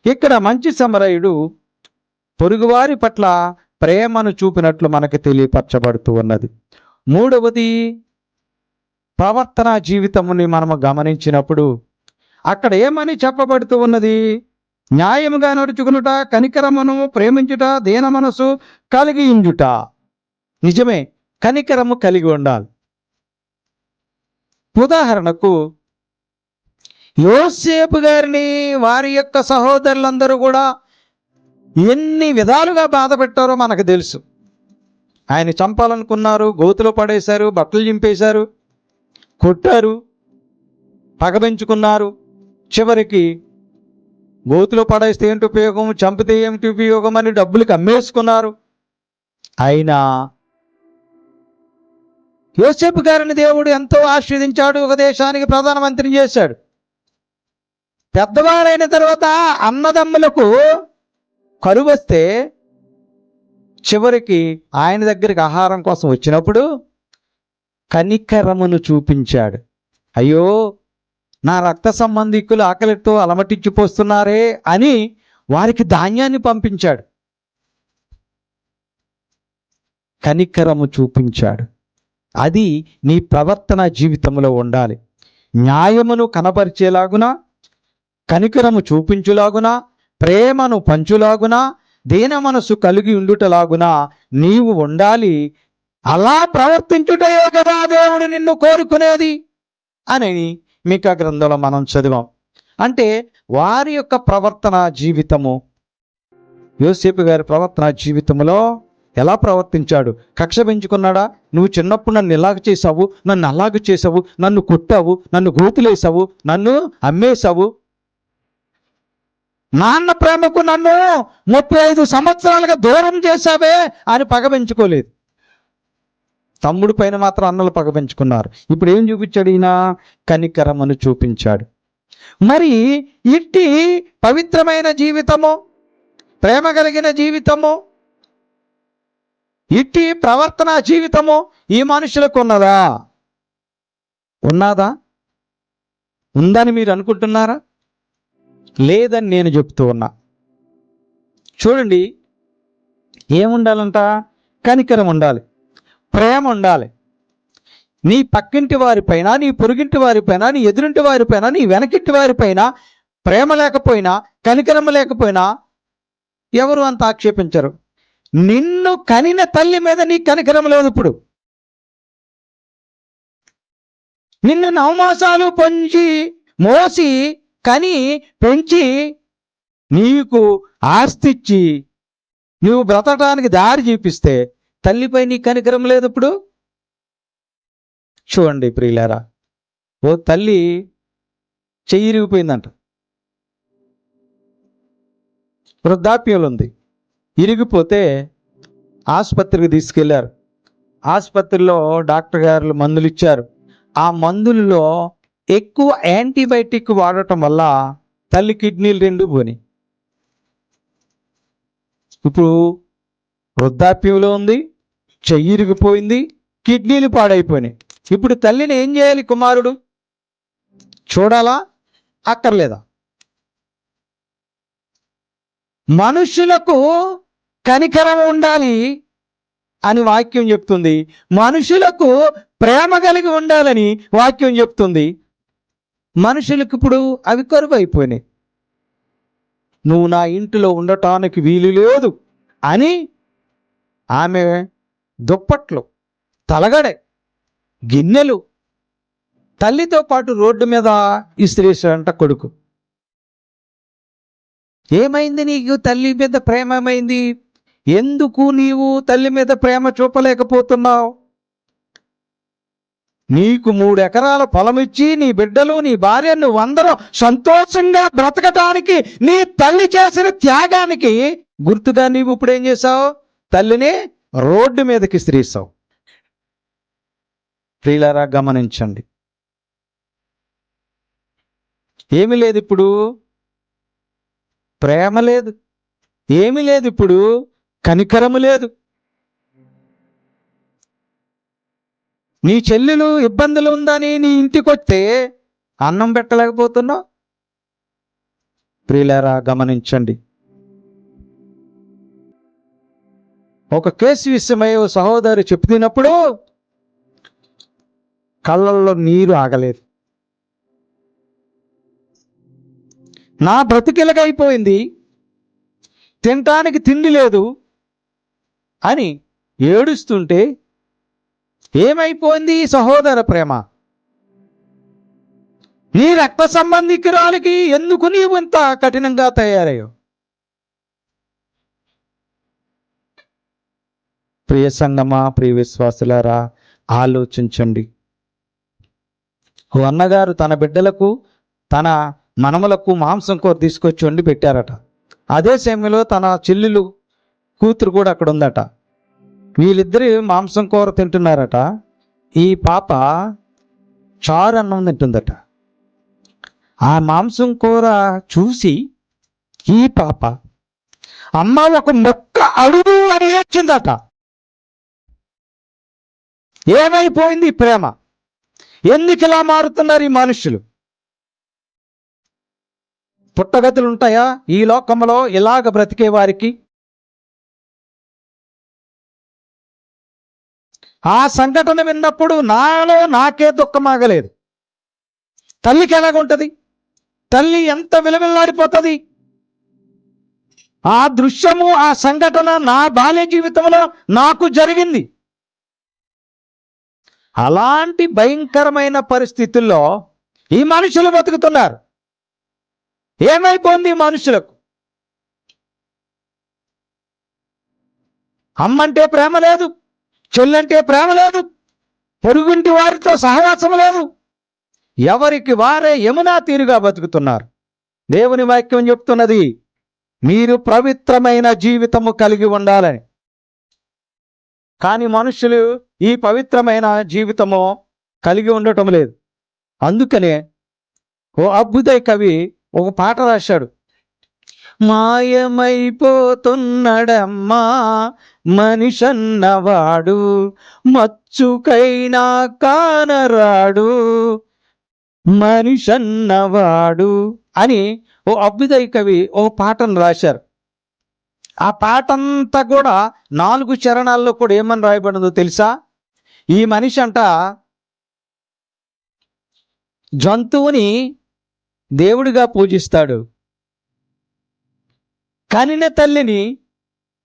ఇక్కడ మంచి సమరయుడు పొరుగువారి పట్ల ప్రేమను చూపినట్లు మనకు తెలియపరచబడుతూ ఉన్నది. మూడవది ప్రవర్తన జీవితముని మనము గమనించినప్పుడు అక్కడ ఏమని చెప్పబడుతూ ఉన్నది? న్యాయముగా నడుచుకునుట, కనికరమును ప్రేమించుట, దీన మనసు కలిగి ఉండుట. నిజమే, కనికరము కలిగి ఉండాలి. ఉదాహరణకు యోసేపు గారిని వారి యొక్క సహోదరులందరూ కూడా ఎన్ని విధాలుగా బాధ పెట్టారో మనకు తెలుసు. ఆయన చంపాలనుకున్నారు, గోతులో పడేశారు, బట్టలు చింపేశారు, కొట్టారు, పగబెంచుకున్నారు. చివరికి గోతులో పడేస్తే ఏంటి ఉపయోగం, చంపితే ఏమిటి ఉపయోగం అని డబ్బులకు అమ్మేసుకున్నారు. అయినా యోసేపు గారిని దేవుడు ఎంతో ఆశీర్వదించాడు, ఒక దేశానికి ప్రధానమంత్రిని చేశాడు. పెద్దవాడైన తర్వాత అన్నదమ్ములకు కరువు వస్తే చివరికి ఆయన దగ్గరికి ఆహారం కోసం వచ్చినప్పుడు కనికరమును చూపించాడు. అయ్యో, నా రక్త సంబంధికులు ఆకలితో అలమటించిపోస్తున్నారే అని వారికి ధాన్యాన్ని పంపించాడు. కనికరము చూపించాడు. అది నీ ప్రవర్తన జీవితంలో ఉండాలి. న్యాయమును కనపరిచేలాగున, కనికరము చూపించులాగున, ప్రేమను పంచులాగున, దీన మనసు కలిగి ఉండుటలాగున నీవు ఉండాలి. అలా ప్రవర్తించుటయో కదా దేవుడు నిన్ను కోరుకునేది అని మీకా గ్రంథంలో మనం చదివాం. అంటే వారి యొక్క ప్రవర్తన జీవితము యోసేపు గారి ప్రవర్తన జీవితంలో ఎలా ప్రవర్తించాడు? కక్ష పెంచుకున్నాడా? నువ్వు చిన్నప్పుడు నన్ను ఇలాగ చేసావు, నన్ను అలాగ చేసావు, నన్ను కొట్టావు, నన్ను గోతులేసావు, నన్ను అమ్మేశావు, నాన్న ప్రేమకు నన్ను 35 సంవత్సరాలుగా దూరం చేశావే అని పగ పెంచుకోలేదు. తమ్ముడు పైన మాత్రం అన్నలు పగ పెంచుకున్నారు. ఇప్పుడు ఏం చూపించాడు ఈయన? కనికరమును చూపించాడు. మరి ఇట్టి పవిత్రమైన జీవితము, ప్రేమ కలిగిన జీవితము, ఇట్టి ప్రవర్తన జీవితము ఈ మనుషులకు ఉన్నదా? ఉన్నదా? ఉందని మీరు అనుకుంటున్నారా? లేదని నేను చెప్తూ ఉన్నా. చూడండి, ఏముండాలంట? కనికరం ఉండాలి, ప్రేమ ఉండాలి. నీ పక్కింటి వారిపైన, నీ పొరుగింటి వారిపైన, నీ ఎదురింటి వారిపైన, నీ వెనకింటి వారిపైన ప్రేమ లేకపోయినా, కనికరం లేకపోయినా ఎవరు అంత ఆక్షేపించరు. నిన్ను కనిన తల్లి మీద నీ కనికరం లేదు. ఇప్పుడు నిన్ను నవమాసాలు పొంచి మోసి కని పెంచి నీకు ఆస్తిచ్చి నువ్వు బ్రతకడానికి దారి చూపిస్తే తల్లిపై నీ కనికరం లేదు. ఇప్పుడు చూడండి ప్రియులారా, ఓ తల్లి చెయ్యి ఇరిగిపోయిందంట, వృద్ధాప్యంలో ఉంది. ఇరిగిపోతే ఆసుపత్రికి తీసుకెళ్లారు. ఆసుపత్రిలో డాక్టర్ గారు మందులు ఇచ్చారు. ఆ మందుల్లో ఎక్కువ యాంటీబయాటిక్ వాడటం వల్ల తల్లి కిడ్నీలు 2 పోని. ఇప్పుడు వృద్ధాప్యంలో ఉంది, చెయ్యి ఇరిగిపోయింది, కిడ్నీలు పాడైపోయినాయి. ఇప్పుడు తల్లిని ఏం చేయాలి కుమారుడు? చూడాలా అక్కర్లేదా? మనుషులకు కనికరం ఉండాలి అని వాక్యం చెప్తుంది, మనుషులకు ప్రేమ కలిగి ఉండాలని వాక్యం చెప్తుంది. మనుషులకు ఇప్పుడు అవి కరువు అయిపోయినాయి. నువ్వు నా ఇంటిలో ఉండటానికి వీలు లేదు అని ఆమె దుప్పట్లు, తలగడే, గిన్నెలు తల్లితో పాటు రోడ్డు మీద ఇస్త్రీసాడంట కొడుకు. ఏమైంది నీకు? తల్లి మీద ప్రేమ ఏమైంది? ఎందుకు నీవు తల్లి మీద ప్రేమ చూపలేకపోతున్నావు? నీకు 3 ఎకరాల పొలం ఇచ్చి నీ బిడ్డలు, నీ భార్య, నువ్వు అందరూ సంతోషంగా బ్రతకటానికి నీ తల్లి చేసిన త్యాగానికి గుర్తుగా నీవు ఇప్పుడు ఏం చేశావు? తల్లిని రోడ్డు మీదకి ఇస్త్రీసావు. ప్రియులారా గమనించండి, ఏమీ లేదు ఇప్పుడు, ప్రేమ లేదు, ఏమీ లేదు ఇప్పుడు, కనికరము లేదు. నీ చెల్లెలు ఇబ్బందులు ఉందని నీ ఇంటికి వస్తే అన్నం పెట్టలేకపోతున్నావు. ప్రియులారా గమనించండి, ఒక కేసు విషయమై ఓ సహోదరు చెప్తున్నప్పుడు కళ్ళల్లో నీరు ఆగలేదు. నా బ్రతికిలగైపోయింది, తినటానికి తిండి లేదు అని ఏడుస్తుంటే ఏమైపోయింది ఈ సహోదర ప్రేమ? నీ రక్త సంబంధికురాలికి ఎందుకు నీవు ఇంత కఠినంగా తయారయ్యావు? ప్రియ సంగమా, ప్రియ విశ్వాసులారా, ఆలోచించండి. ఓ అన్నగారు తన బిడ్డలకు, తన మనములకు మాంసం కూర తీసుకొచ్చి వండి పెట్టారట. అదే సమయంలో తన చెల్లెలు కూతురు కూడా అక్కడ ఉందట. వీళ్ళిద్దరు మాంసం కూర తింటున్నారట. ఈ పాప చారు అన్నం తింటుందట. ఆ మాంసం కూర చూసి ఈ పాప అమ్మ ఒక మొక్క అడుగు అని ఏడ్చిందట. ఏమైపోయింది ప్రేమ? ఎందుకు ఇలా మారుతున్నారు ఈ మనుషులు? పుట్టగతులు ఉంటాయా ఈ లోకంలో ఇలాగ బ్రతికే వారికి? ఆ సంఘటన విన్నప్పుడు నాలో నాకే దుఃఖమాగలేదు. తల్లికి ఎలాగుంటది? తల్లి ఎంత విలవిల్లాడిపోతుంది. ఆ దృశ్యము, ఆ సంఘటన నా బాల్య జీవితంలో నాకు జరిగింది. అలాంటి భయంకరమైన పరిస్థితుల్లో ఈ మనుషులు బతుకుతున్నారు. ఏమైపోయింది మనుషులకు? అమ్మంటే ప్రేమ లేదు, చెల్లంటే ప్రేమ లేదు, పొరుగుంటి వారితో సహవాసం లేదు. ఎవరికి వారే యమునా తీరుగా బతుకుతున్నారు. దేవుని వాక్యం చెప్తున్నది మీరు పవిత్రమైన జీవితము కలిగి ఉండాలని. కానీ మనుషులు ఈ పవిత్రమైన జీవితము కలిగి ఉండటం లేదు. అందుకనే ఓ అభ్యుదయ కవి ఒక పాట రాశాడు. మాయమైపోతున్నడమ్మా మనిషన్నవాడు, మచ్చుకైనా కానరాడు మనిషన్నవాడు అని ఓ అభ్యుదయ కవి ఓ పాటను రాశారు. ఆ పాట అంతా కూడా 4 చరణాల్లో కూడా ఏమని రాయబడిందో తెలుసా? ఈ మనిషి అంట జంతువుని దేవుడిగా పూజిస్తాడు, కనిన తల్లిని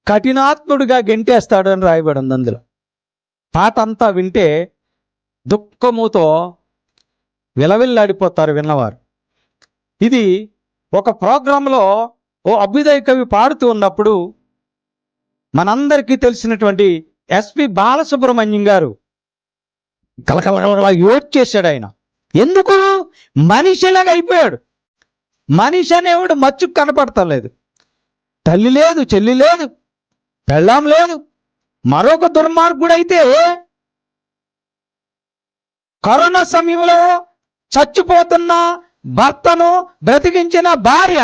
కఠినాత్ముడిగా గెంటేస్తాడు అని రాయబడింది అందులో. పాట అంతా వింటే దుఃఖముతో విలవిల్లాడిపోతారు విన్నవారు. ఇది ఒక ప్రోగ్రాంలో ఓ అభ్యుదయ కవి పాడుతూ ఉన్నప్పుడు మనందరికీ తెలిసినటువంటి ఎస్పి బాలసుబ్రహ్మణ్యం గారు కలకల ఏడ్చేశాడు. ఆయన ఎందుకు? మనిషిలాగా అయిపోయాడు. మనిషి అనేవాడు మచ్చుకు కనపడతలేదు. తల్లి లేదు, చెల్లి లేదు, పెళ్ళాం లేదు. మరొక దుర్మార్గుడైతే కరోనా సమయంలో చచ్చిపోతున్న భర్తను బ్రతికించిన భార్య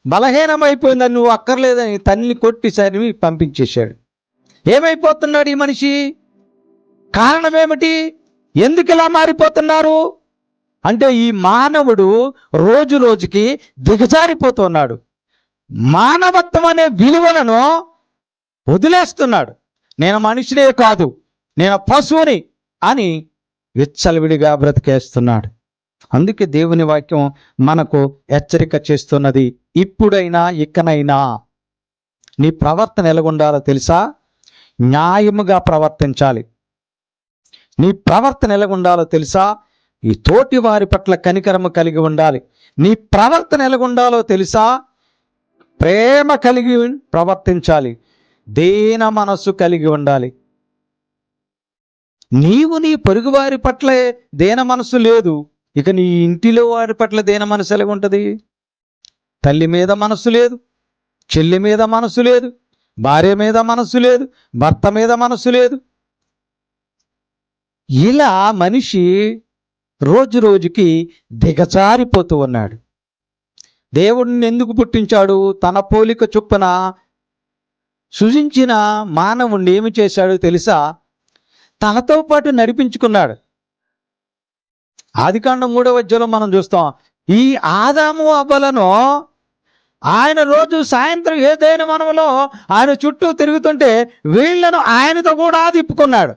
బలహీనమైపోయిందని, నువ్వు అక్కర్లేదని తల్లిని కొట్టి సరివి పంపించేశాడు. ఏమైపోతున్నాడు ఈ మనిషి? కారణం ఏమిటి? ఎందుకు ఇలా మారిపోతున్నారు అంటే ఈ మానవుడు రోజు రోజుకి దిగజారిపోతున్నాడు. మానవత్వం అనే విలువలను వదిలేస్తున్నాడు. నేను మనిషినే కాదు, నేను పశువుని అని విచ్చలవిడిగా బ్రతికేస్తున్నాడు. అందుకే దేవుని వాక్యం మనకు హెచ్చరిక చేస్తున్నది. ఇప్పుడైనా ఇకనైనా నీ ప్రవర్తన ఎలాగుండాలో తెలుసా? న్యాయముగా ప్రవర్తించాలి. నీ ప్రవర్తన ఎలాగుండాలో తెలుసా? ఈ తోటి వారి పట్ల కనికరము కలిగి ఉండాలి. నీ ప్రవర్తన ఎలాగుండాలో తెలుసా? ప్రేమ కలిగి ప్రవర్తించాలి. దీన మనస్సు కలిగి ఉండాలి. నీవు నీ పొరుగు వారి పట్ల దీన మనసు లేదు, ఇక నీ ఇంటిలో వారి పట్ల దీన మనసు ఎలాగ ఉంటుంది? తల్లి మీద మనసు లేదు, చెల్లి మీద మనసు లేదు, భార్య మీద మనసు లేదు, భర్త మీద మనసు లేదు. ఇలా మనిషి రోజు రోజుకి దిగజారిపోతూ ఉన్నాడు. దేవుడిని ఎందుకు పుట్టించాడు? తన పోలిక చొప్పున సృజించిన మానవుణ్ణి ఏమి చేశాడో తెలుసా? తనతో పాటు నడిపించుకున్నాడు. ఆదికాండం 3వ అధ్యాయంలో మనం చూస్తాం. ఈ ఆదాము అవ్వలను ఆయన రోజు సాయంత్రం ఏదైనా మనములో ఆయన చుట్టూ తిరుగుతుంటే వీళ్లను ఆయనతో కూడా తిప్పుకున్నాడు.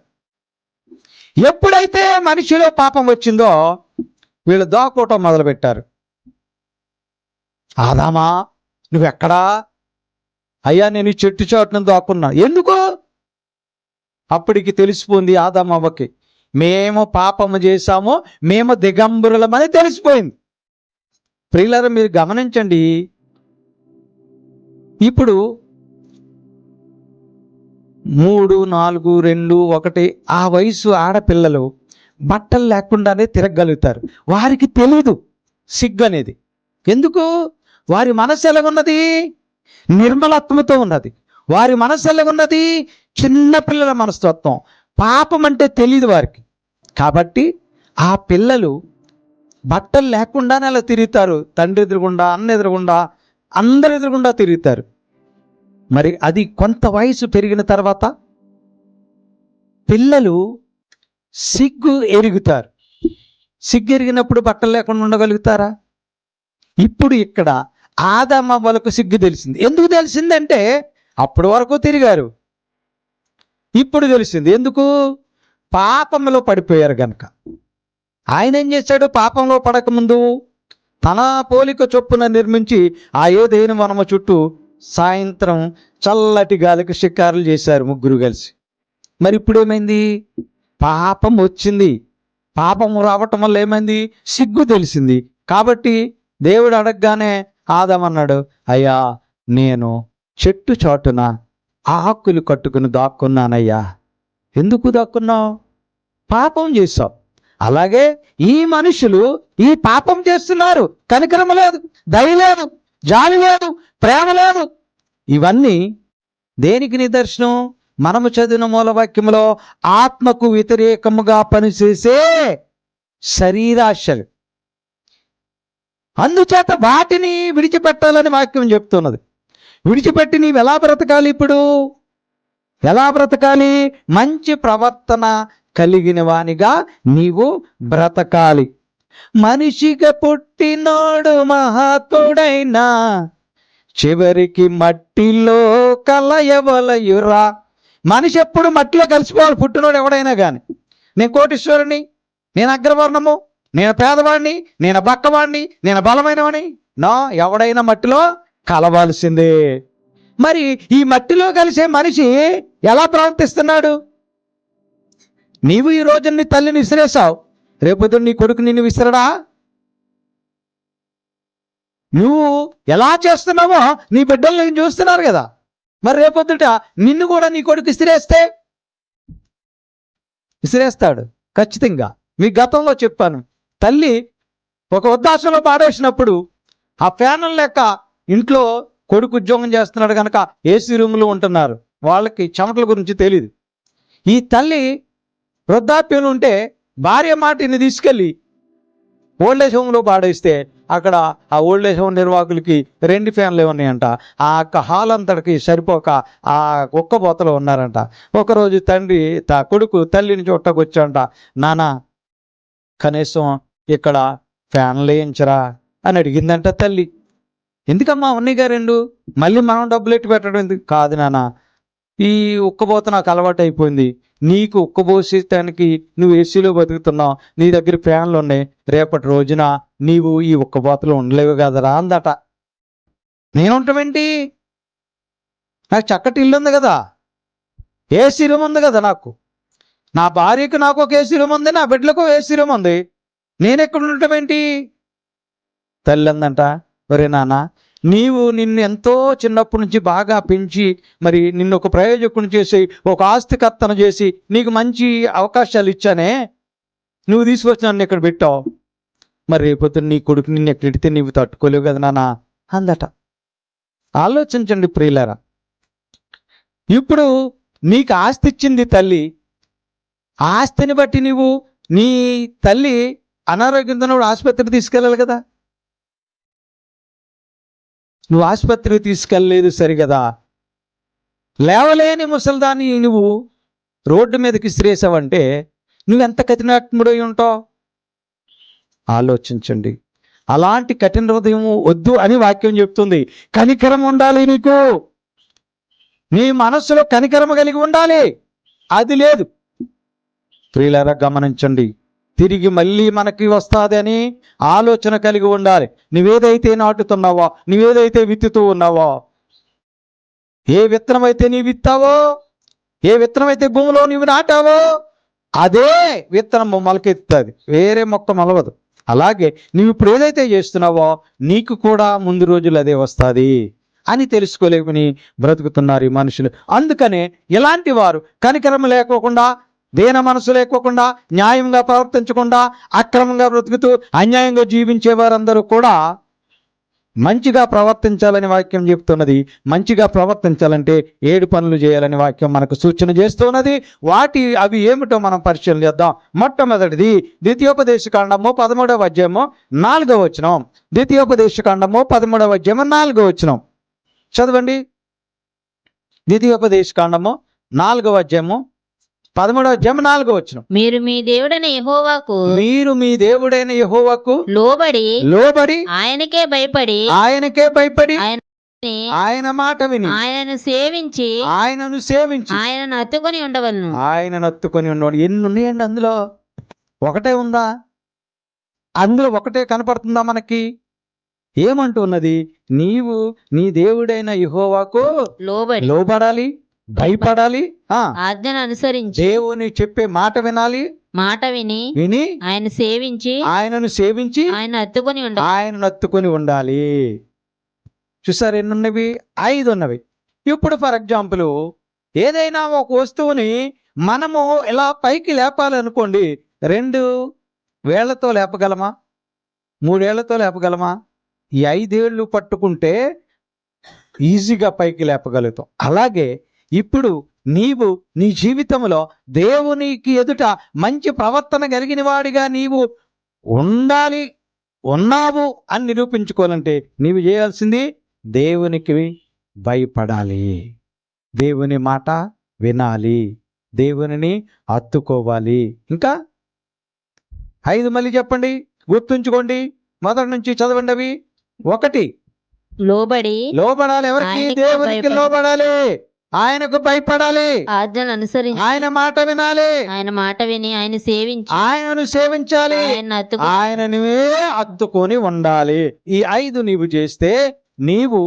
ఎప్పుడైతే మనిషిలో పాపం వచ్చిందో వీళ్ళు దాక్కోవటం మొదలుపెట్టారు. ఆదామా నువ్వెక్కడా? అయ్యా నేను ఈ చెట్టు చాటును దాక్కున్నా. ఎందుకు? అప్పటికి తెలిసిపోయింది ఆదామవ్వకి, మేము పాపము చేశాము, మేము దిగంబరులమని తెలిసిపోయింది. ప్రియులారా మీరు గమనించండి. ఇప్పుడు 3, 4, 2, 1 ఆ వయసు ఆడపిల్లలు బట్టలు లేకుండానే తిరగలుగుతారు. వారికి తెలీదు సిగ్గు అనేది. ఎందుకు? వారి మనసు ఎలాగున్నది? నిర్మలత్వంతో ఉన్నది. వారి మనసు ఎలాగున్నది? చిన్నపిల్లల మనస్తత్వం. పాపం అంటే తెలియదు వారికి. కాబట్టి ఆ పిల్లలు బట్టలు లేకుండానే అలా తిరుగుతారు. తండ్రి ఎదురుగుండా, అన్న ఎదురుగుండా, అందరి ఎదురుగుండా తిరుగుతారు. మరి అది కొంత వయసు పెరిగిన తర్వాత పిల్లలు సిగ్గు ఎరుగుతారు. సిగ్గు ఎరిగినప్పుడు బట్టలు లేకుండా ఉండగలుగుతారా? ఇప్పుడు ఇక్కడ ఆదామవ్వలకు సిగ్గు తెలిసింది. ఎందుకు తెలిసిందంటే అప్పటి వరకు తిరిగారు, ఇప్పుడు తెలిసింది. ఎందుకు? పాపంలో పడిపోయారు గనక. ఆయన ఏం చేశాడు? పాపంలో పడకముందు తన పోలిక చొప్పున నిర్మించి ఆ ఏదైనా వనము చుట్టూ సాయంత్రం చల్లటి గాలికి షికారులు చేశారు ముగ్గురు కలిసి. మరి ఇప్పుడు ఏమైంది? పాపం వచ్చింది. పాపం రావటం వల్ల ఏమైంది? సిగ్గు తెలిసింది. కాబట్టి దేవుడు అడగగానే ఆదాం అన్నాడు, అయ్యా నేను చెట్టు చాటున ఆకులు కట్టుకుని దాక్కున్నానయ్యా. ఎందుకు దాక్కున్నావు? పాపం చేశావు. అలాగే ఈ మనుషులు ఈ పాపం చేస్తున్నారు. కనికరం లేదు, దయ లేదు, జాలి లేదు, ప్రేమ లేదు. ఇవన్నీ దేనికి నిదర్శనం? మనము చదివిన మూలవాక్యంలో ఆత్మకు వ్యతిరేకముగా పనిచేసే శరీరాశలు. అందుచేత వాటిని విడిచిపెట్టాలని వాక్యం చెప్తున్నది. విడిచిపెట్టి నీవు ఎలా బ్రతకాలి? ఇప్పుడు ఎలా బ్రతకాలి? మంచి ప్రవర్తన కలిగిన వానిగా నీవు బ్రతకాలి. మనిషిగా పుట్టినోడు మహాత్ముడైనా చివరికి మట్టిలో కలయవలయురా. మనిషి ఎప్పుడు మట్టిలో కలిసిపోవాలి. పుట్టినోడు ఎవడైనా కానీ. నేను కోటీశ్వరుని, నేను అగ్రవర్ణము, నేను పేదవాడిని, నేను బక్కవాడిని, నేను బలమైనవాడిని, నా ఎవడైనా మట్టిలో కలవాల్సిందే. మరి ఈ మట్టిలో కలిసే మనిషి ఎలా ప్రవర్తిస్తున్నాడు? నీవు ఈ రోజు నీ తల్లిని విసిరేసావు, రేపొద్దు నీ కొడుకు నిన్ను విసిరడా? నువ్వు ఎలా చేస్తున్నావో నీ బిడ్డలు నేను చూస్తున్నారు కదా. మరి రేపొద్దుట నిన్ను కూడా నీ కొడుకు విసిరేస్తాడు ఖచ్చితంగా. మీ గతంలో చెప్పాను, తల్లి ఒక వృద్ధాశ్రమంలో పాడేసినప్పుడు ఆ ఫ్యాన్ లెక్క ఇంట్లో కొడుకు ఉద్యోగం చేస్తున్నాడు కనుక ఏసీ రూమ్లో ఉంటున్నారు. వాళ్ళకి చెమటల గురించి తెలియదు. ఈ తల్లి వృద్ధాప్యంలో ఉంటే భార్య మాటిని తీసుకెళ్ళి ఓల్డేజ్ హోమ్లో పాడేస్తే అక్కడ ఆ ఓల్డేజ్ హోమ్ నిర్వాహకులకి 2 ఫ్యాన్లు ఉన్నాయంట. ఆ హాల్ అంతటికి సరిపోక ఆ ఒక్కబోతలో ఉన్నారంట. ఒకరోజు కొడుకు తల్లిని చూడటానికి వచ్చాడంట. నాన్న కనీసం ఇక్కడ ఫ్యాన్లు వేయించరా అని అడిగిందంట తల్లి. ఎందుకమ్మా ఉన్నీగా 2, మళ్ళీ మనం డబ్బులు ఎట్టి పెట్టడం ఎందుకు? కాదు నాన్న, ఈ ఉక్కబోత నాకు అలవాటు అయిపోయింది. నీకు ఉక్కబోసేటానికి నువ్వు ఏసీలో బతుకుతున్నావు, నీ దగ్గర ఫ్యాన్లు ఉన్నాయి, రేపటి రోజున నీవు ఈ ఉక్కబోతలో ఉండలేవు కదరా అందట. నేనుంటామేంటి? నాకు చక్కటి ఇల్లు ఉంది కదా, ఏసీ రూమ్ ఉంది కదా, నా భార్యకు నాకు ఒక ఏసీ రూమ్ ఉంది, నా బిడ్డలకు ఏసీ రూమ్ ఉంది, నేనెక్కడ ఉండటమేంటి? తల్లి అందంట, ఒరే నాన్న, నిన్ను ఎంతో చిన్నప్పటి నుంచి బాగా పెంచి మరి నిన్ను ఒక ప్రయోజకుని చేసి ఒక ఆస్తికర్తను చేసి నీకు మంచి అవకాశాలు ఇచ్చానే, నువ్వు తీసుకొచ్చి నన్ను ఇక్కడ పెట్టావు. మరి రేపొద్దు నీ కొడుకు నిన్ను ఎక్కడితే నీవు తట్టుకోలేవు కదా నాన్న అందట. ఆలోచించండి ప్రియులారా. ఇప్పుడు నీకు ఆస్తి ఇచ్చింది తల్లి. ఆస్తిని బట్టి నీ తల్లి అనారోగ్యంతో ఆసుపత్రికి తీసుకెళ్ళాలి కదా. నువ్వు ఆసుపత్రికి తీసుకెళ్ళలేదు సరిగదా. లేవలేని ముసలిదాన్ని నువ్వు రోడ్డు మీదకి ఇసిరేసావంటే నువ్వెంత కఠినాత్ముడై ఉంటావు ఆలోచించండి. అలాంటి కఠిన హృదయం వద్దు అని వాక్యం చెప్తుంది. కనికరం ఉండాలి నీకు, నీ మనస్సులో కనికరం కలిగి ఉండాలి. అది లేదు. ప్రియులారా గమనించండి, తిరిగి మళ్ళీ మనకి వస్తుంది అని ఆలోచన కలిగి ఉండాలి. నువ్వేదైతే నాటుతున్నావో, నువ్వేదైతే విత్తుతూ ఉన్నావో, ఏ విత్తనం అయితే నీవు విత్తావో, ఏ విత్తనం అయితే భూమిలో నీవు నాటావో అదే విత్తనం మొలకెత్తుతుంది, వేరే మొక్క మొలవదు. అలాగే నువ్వు ఇప్పుడు ఏదైతే చేస్తున్నావో నీకు కూడా ముందు రోజులు అదే వస్తుంది అని తెలుసుకోలేకని బ్రతుకుతున్నారు ఈ మనుషులు. అందుకనే ఇలాంటి వారు కనికరం లేకోకుండా, దేన మనసు లేకోకుండా, న్యాయంగా ప్రవర్తించకుండా, అక్రమంగా బ్రతుకుతూ అన్యాయంగా జీవించే వారందరూ కూడా మంచిగా ప్రవర్తించాలని వాక్యం చెప్తున్నది. మంచిగా ప్రవర్తించాలంటే 7 పనులు చేయాలని వాక్యం మనకు సూచన చేస్తున్నది. అవి ఏమిటో మనం పరిశీలన చేద్దాం. మొట్టమొదటిది ద్వితీయోపదేశకాండము 13వ అధ్యాయము 4వ వచనం. ద్వితీయోపదేశకాండము 13వ అధ్యాయము 4వ వచనం చదవండి. ద్వితీయోపదేశకాండము 4వ అధ్యాయము 13వ అధ్యాయం 4వ వచనం. మీరు మీ దేవుడైన యెహోవాకు లోబడి ఆయనకే భయపడి ఆయన మాట విని ఆయనను సేవించి ఆయనను హత్తుకొని ఉండవలను. ఎన్ని ఉన్నాయండి అందులో? ఒకటే ఉందా? అందులో ఒకటే కనపడుతుందా మనకి? ఏమంటున్నది? నీవు నీ దేవుడైన యెహోవాకు లోబడాలి, భయపడాలి, ఆజ్ఞను అనుసరించి దేవుని చెప్పే మాట విని ఆయనను సేవించి ఆయనను హత్తుకొని ఉండాలి. చూసారు ఎన్నున్నవి? 5 ఉన్నవి. ఇప్పుడు ఫర్ ఎగ్జాంపుల్ ఏదైనా ఒక వస్తువుని మనము ఇలా పైకి లేపాలనుకోండి, 2 వేళ్లతో లేపగలమా? 3 ఏళ్లతో లేపగలమా? ఈ 5 ఏళ్ళు పట్టుకుంటే ఈజీగా పైకి లేపగలుగుతాం. అలాగే ఇప్పుడు నీవు నీ జీవితంలో దేవునికి ఎదుట మంచి ప్రవర్తన కలిగిన వాడిగా నీవు ఉన్నావు అని నిరూపించుకోవాలంటే నీవు చేయాల్సింది దేవునికి భయపడాలి, దేవుని మాట వినాలి, దేవునిని హత్తుకోవాలి. ఇంకా 5 మళ్ళీ చెప్పండి, గుర్తుంచుకోండి, మొదటి నుంచి చదవండి. అవి 1 లోబడాలి. ఎవరికి? ఆయనకు దేవునికి భయపడాలి. లోబడాలి, ఆయనకు భయపడాలి, ఆజ్ఞలు అనుసరించి ఆయన మాట వినాలి, ఆయన మాట విని ఆయన సేవించి ఆయనను సేవించాలి, ఆయన హత్తుకు ఆయననే హత్తుకొని ఉండాలి. ఈ 5 నీవు చేస్తే నీవు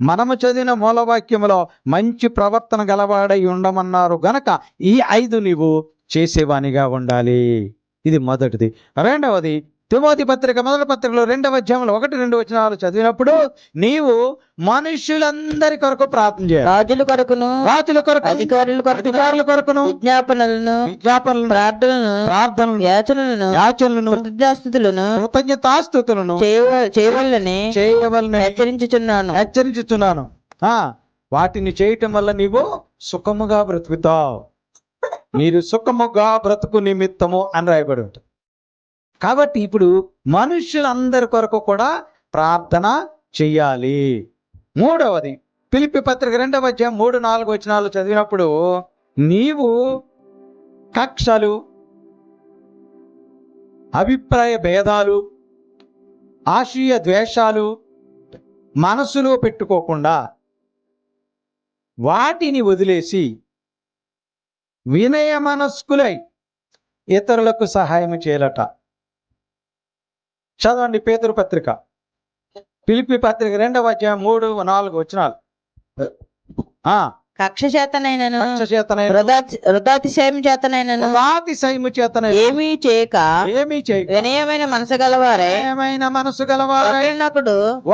మనము చదివిన మూలవాక్యములో మంచి ప్రవర్తన గలవాడై ఉండమన్నారు గనక ఈ 5 నీవు చేసేవానిగా ఉండాలి. ఇది మొదటిది. రెండవది, తిమోతి పత్రిక మొదటి పత్రికలో 2వ అధ్యాయంలో 1-2 వచనాలు చదివినప్పుడు నీవు మనుష్యులందరి కొరకు ప్రార్థన చేయాలి. రాజుల కొరకును రాజుల కొరకు, అధికారుల కొరకును విజ్ఞాపనలను ప్రార్థనలు, యాచనలను కృతజ్ఞతాస్తుతులను చేయవల్లని హెచ్చరించుచున్నాను. వాటిని చేయటం వల్ల నీవు సుఖముగా బ్రతుకుతావు. మీరు సుఖముగా బ్రతుకు నిమిత్తము అని రాయబడి ఉంటుంది. కాబట్టి ఇప్పుడు మనుషులందరి కొరకు కూడా ప్రార్థన చెయ్యాలి. మూడవది, ఫిలిప్పీ పత్రిక 2వ అధ్యాయం 3-4 వచనాలు చదివినప్పుడు నీవు కక్షలు, అభిప్రాయ భేదాలు, ఆశీయ ద్వేషాలు మనసులో పెట్టుకోకుండా వాటిని వదిలేసి వినయ మనస్కులై ఇతరులకు సహాయం చేయాలట. చదవండి పేతురు పత్రిక, ఫిలిప్పీ పత్రిక 2వ అధ్యాయం 3-4 వచనాలు. కక్ష చేతనైనను వృధాతిశయం చేతనైనను ఏమీ చేయక వినయమైన మనసు గలవారే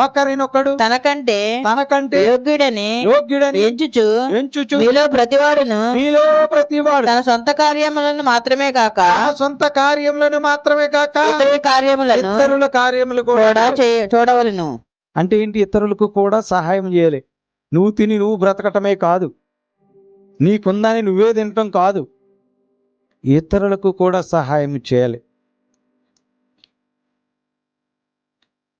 ఒకరినొకడు తనకంటే యోగ్యుడని ఎంచుచు మీలో ప్రతివాడును తన సొంత కార్యములను మాత్రమే కాక ఇతరుల కార్యములు కూడా చూడవలెను. అంటే ఏంటి? ఇతరులకు కూడా సహాయం చేయాలి. నువ్వు తిని నువ్వు బ్రతకటమే కాదు, నీకుందని నువ్వే తినటం కాదు, ఇతరులకు కూడా సహాయం చేయాలి.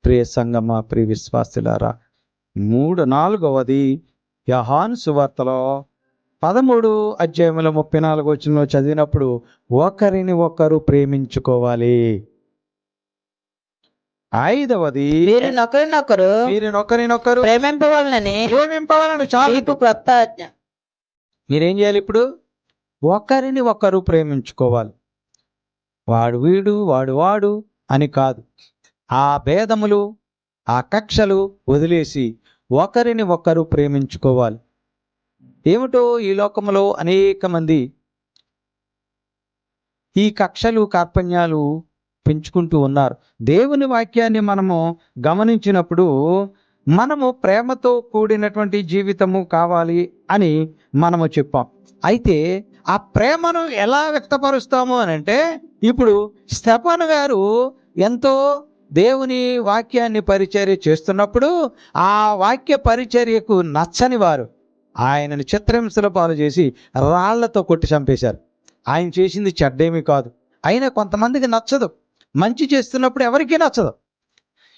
ప్రియ సంగమా, ప్రియ విశ్వాసులారా, 4వది యోహాను సువార్తలో 13 అధ్యాయంలో 34 వచనంలో చదివినప్పుడు ఒకరిని ఒకరు ప్రేమించుకోవాలి. 5వది వీరినొకరినొకరు ప్రేమింపవాలని చాలు. మీరేం చేయాలి? ఇప్పుడు ఒకరిని ఒకరు ప్రేమించుకోవాలి. వాడు వీడు, వాడు అని కాదు. ఆ భేదములు, ఆ కక్షలు వదిలేసి ఒకరిని ఒకరు ప్రేమించుకోవాలి. ఏమిటో ఈ లోకంలో అనేక మంది ఈ కక్షలు, కార్పణ్యాలు పెంచుకుంటూ ఉన్నారు. దేవుని వాక్యాన్ని మనము గమనించినప్పుడు మనము ప్రేమతో కూడినటువంటి జీవితము కావాలి అని మనము చెప్పాం. అయితే ఆ ప్రేమను ఎలా వ్యక్తపరుస్తాము అని అంటే, ఇప్పుడు స్టెఫను గారు ఎంతో దేవుని వాక్యాన్ని పరిచర్య చేస్తున్నప్పుడు ఆ వాక్య పరిచర్యకు నచ్చని వారు ఆయనను చిత్రహింసల పాలు చేసి రాళ్లతో కొట్టి చంపేశారు. ఆయన చేసింది చెడ్డేమీ కాదు, అయినా కొంతమందికి నచ్చదు. మంచి చేస్తున్నప్పుడు ఎవరికీ నచ్చదు.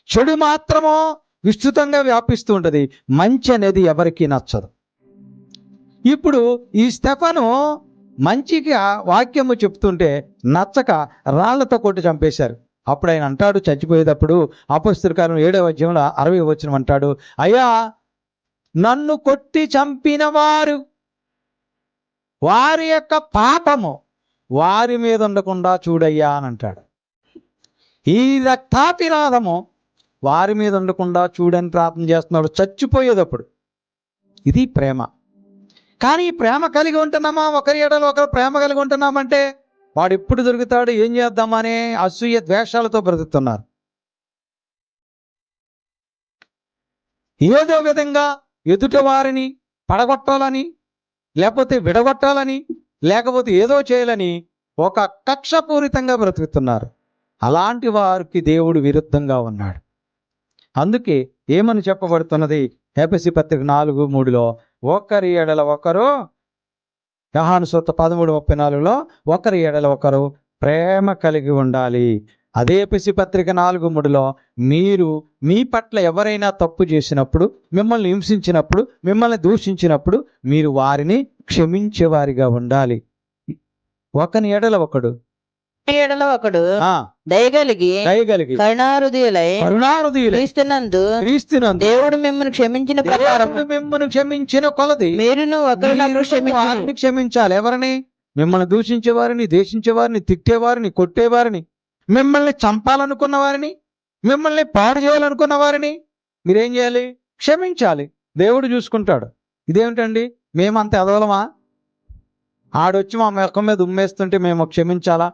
చెడు మాత్రమో విస్తృతంగా వ్యాపిస్తూ ఉంటుంది, మంచి అనేది ఎవరికీ నచ్చదు. ఇప్పుడు ఈ స్టెఫను మంచికి వాక్యము చెప్తుంటే నచ్చక రాళ్లతో కొట్టి చంపేశారు. అప్పుడు ఆయన అంటాడు, చచ్చిపోయేటప్పుడు అపొస్తలుల కార్యం 7వ అధ్యాయంలో 60వ వచనం అంటాడు, అయ్యా నన్ను కొట్టి చంపిన వారి యొక్క పాపము వారి మీద ఉండకుండా చూడయ్యా అని అంటాడు. ఈ రక్తాపిరాధము వారి మీద ఉండకుండా చూడని ప్రార్థన చేస్తున్నాడు చచ్చిపోయేటప్పుడు. ఇది ప్రేమ. కానీ ప్రేమ కలిగి ఉంటున్నామా? ఒకరి ఎడలో ఒకరు ప్రేమ కలిగి ఉంటున్నామంటే వాడు ఎప్పుడు దొరుకుతాడు, ఏం చేద్దామనే అసూయ ద్వేషాలతో బ్రతుకుతున్నారు. ఏదో విధంగా ఎదుట వారిని పడగొట్టాలని, లేకపోతే విడగొట్టాలని, లేకపోతే ఏదో చేయాలని ఒక కక్షపూరితంగా బ్రతుకుతున్నారు. అలాంటి వారికి దేవుడు విరుద్ధంగా ఉన్నాడు. అందుకే ఏమని చెప్పబడుతున్నది ఎఫెసీ పత్రిక 4:3లో, ఒకరి ఎడల ఒకరు, యోహాను సువార్త 13:34లో, ఒకరి ఎడల ఒకరు ప్రేమ కలిగి ఉండాలి. అదే ఎఫెసీ పత్రిక 4:3లో, మీరు మీ పట్ల ఎవరైనా తప్పు చేసినప్పుడు, మిమ్మల్ని హింసించినప్పుడు, మిమ్మల్ని దూషించినప్పుడు మీరు వారిని క్షమించేవారిగా ఉండాలి. ఒకని ఎడల ఒకడు ఎడల ఒకడు ఆ దయగలిగి దయగలిగి కరుణాహృదయులై కరుణాహృదయులై క్రీస్తునందు క్రీస్తునందు దేవుడు మిమ్మల్ని క్షమించిన ప్రకారం దేవుడు మిమ్మల్ని క్షమించిన కొలది మీరును ఒకరినొకరు క్షమించండి. వారిని క్షమించాలి. ఎవరిని? మిమ్మల్ని దూషించే వారిని, దేశించే వారిని, తిట్టేవారిని, కొట్టేవారిని, మిమ్మల్ని చంపాలనుకున్న వారిని, మిమ్మల్ని పాడు చేయాలనుకున్న వారిని మీరేం చేయాలి? క్షమించాలి. దేవుడు చూసుకుంటాడు. ఇదేమిటండి, మేమంత ఎదవలమా? ఆడొచ్చి మా మొక్క మీద ఉమ్మేస్తుంటే మేము క్షమించాలా?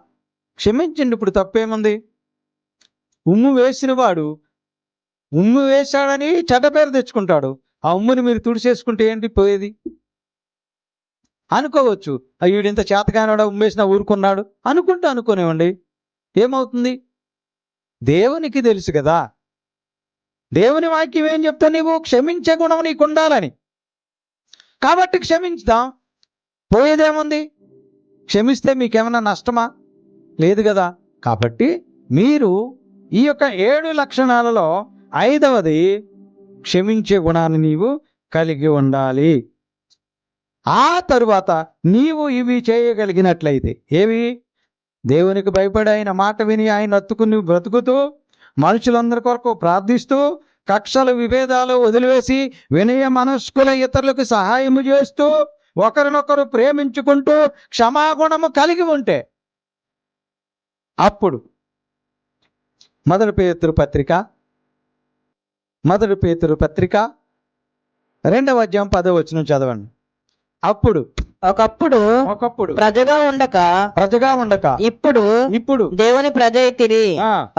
క్షమించండి. ఇప్పుడు తప్పేముంది? ఉమ్ము వేసిన వాడు ఉమ్ము వేశాడని చెడ్డ పేరు తెచ్చుకుంటాడు. ఆ ఉమ్ముని మీరు తుడిచేసుకుంటే ఏంటి పోయేది? అనుకోవచ్చు, వీడింత చేతకానోడా ఉమ్మేసినా ఊరుకున్నాడు అనుకోనివ్వండి. ఏమవుతుంది? దేవునికి తెలుసు కదా. దేవుని వాక్యం ఏం చెప్తా, నీవు క్షమించే గుణం నీకు ఉండాలని. కాబట్టి క్షమించుదాం. పోయేదేముంది? క్షమిస్తే మీకేమైనా నష్టమా? లేదు కదా. కాబట్టి మీరు ఈ యొక్క 7 లక్షణాలలో 5వది క్షమించే గుణాన్ని నీవు కలిగి ఉండాలి. ఆ తరువాత నీవు ఇవి చేయగలిగినట్లయితే, ఏవి? దేవునికి భయపడి ఆయన మాట విని ఆయన హత్తుకుని బ్రతుకుతూ, మనుషులందరి కొరకు ప్రార్థిస్తూ, కక్షలు విభేదాలు వదిలివేసి వినయ మనస్కుల ఇతరులకు సహాయము చేస్తూ, ఒకరినొకరు ప్రేమించుకుంటూ క్షమాగుణము కలిగి ఉంటే, అప్పుడు మొదటి పేతురు పత్రిక 2వ అధ్యాయం 10వ వచనం చదవండి. అప్పుడు ఒకప్పుడు ప్రజగా ఉండక ఇప్పుడు దేవుని ప్రజ అయితిరి.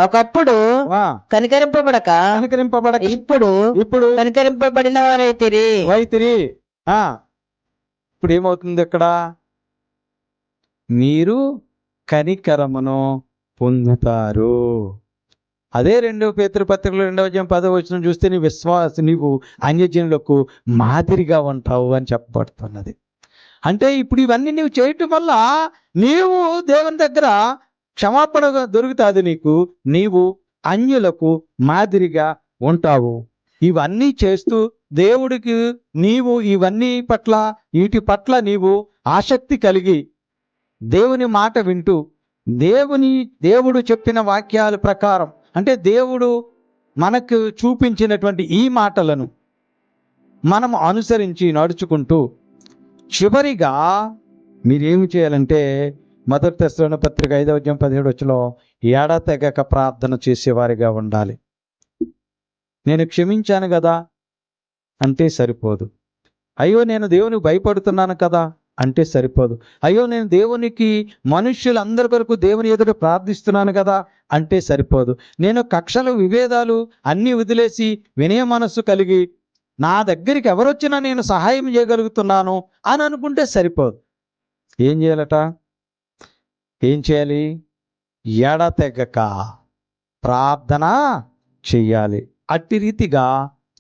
ఒకప్పుడు కనికరింపబడక ఇప్పుడు కనికరింపబడిన వారైతిరి. ఇప్పుడు ఏమవుతుంది ఇక్కడ? మీరు కనికరమును పొందుతారు. అదే 2వ పేతురు పత్రికలో 2వ అధ్యాయం 10వ వచనం చూస్తే, నీవు అన్యజనులకు మాదిరిగా ఉంటావు అని చెప్పబడుతున్నది. అంటే ఇప్పుడు ఇవన్నీ నీవు చేయటం వల్ల నీవు దేవుని దగ్గర క్షమాపణ దొరుకుతుంది నీకు. నీవు అన్యులకు మాదిరిగా ఉంటావు. ఇవన్నీ చేస్తూ దేవుడికి నీవు వీటి పట్ల నీవు ఆసక్తి కలిగి దేవుని మాట వింటూ, దేవుడు చెప్పిన వాక్యాల ప్రకారం, అంటే దేవుడు మనకు చూపించినటువంటి ఈ మాటలను మనం అనుసరించి నడుచుకుంటూ, చివరిగా మీరేమి చేయాలంటే, మొదటి తెస్సలోనికైన పత్రిక 5వ అధ్యాయం 17వ వచనంలో, ఎడతెగక ప్రార్థన చేసేవారిగా ఉండాలి. నేను క్షమించాను కదా అంటే సరిపోదు. అయ్యో నేను దేవునికి భయపడుతున్నాను కదా అంటే సరిపోదు. అయ్యో నేను దేవునికి, మనుష్యులందరి కొరకు దేవుని ఎదుట ప్రార్థిస్తున్నాను కదా అంటే సరిపోదు. నేను కక్షలు విభేదాలు అన్నీ వదిలేసి వినయ మనస్సు కలిగి నా దగ్గరికి ఎవరొచ్చినా నేను సహాయం చేయగలుగుతున్నాను అని అనుకుంటే సరిపోదు. ఏం చేయాలట? ఏం చేయాలి? ఎడతెగక ప్రార్థన చెయ్యాలి. అట్టి రీతిగా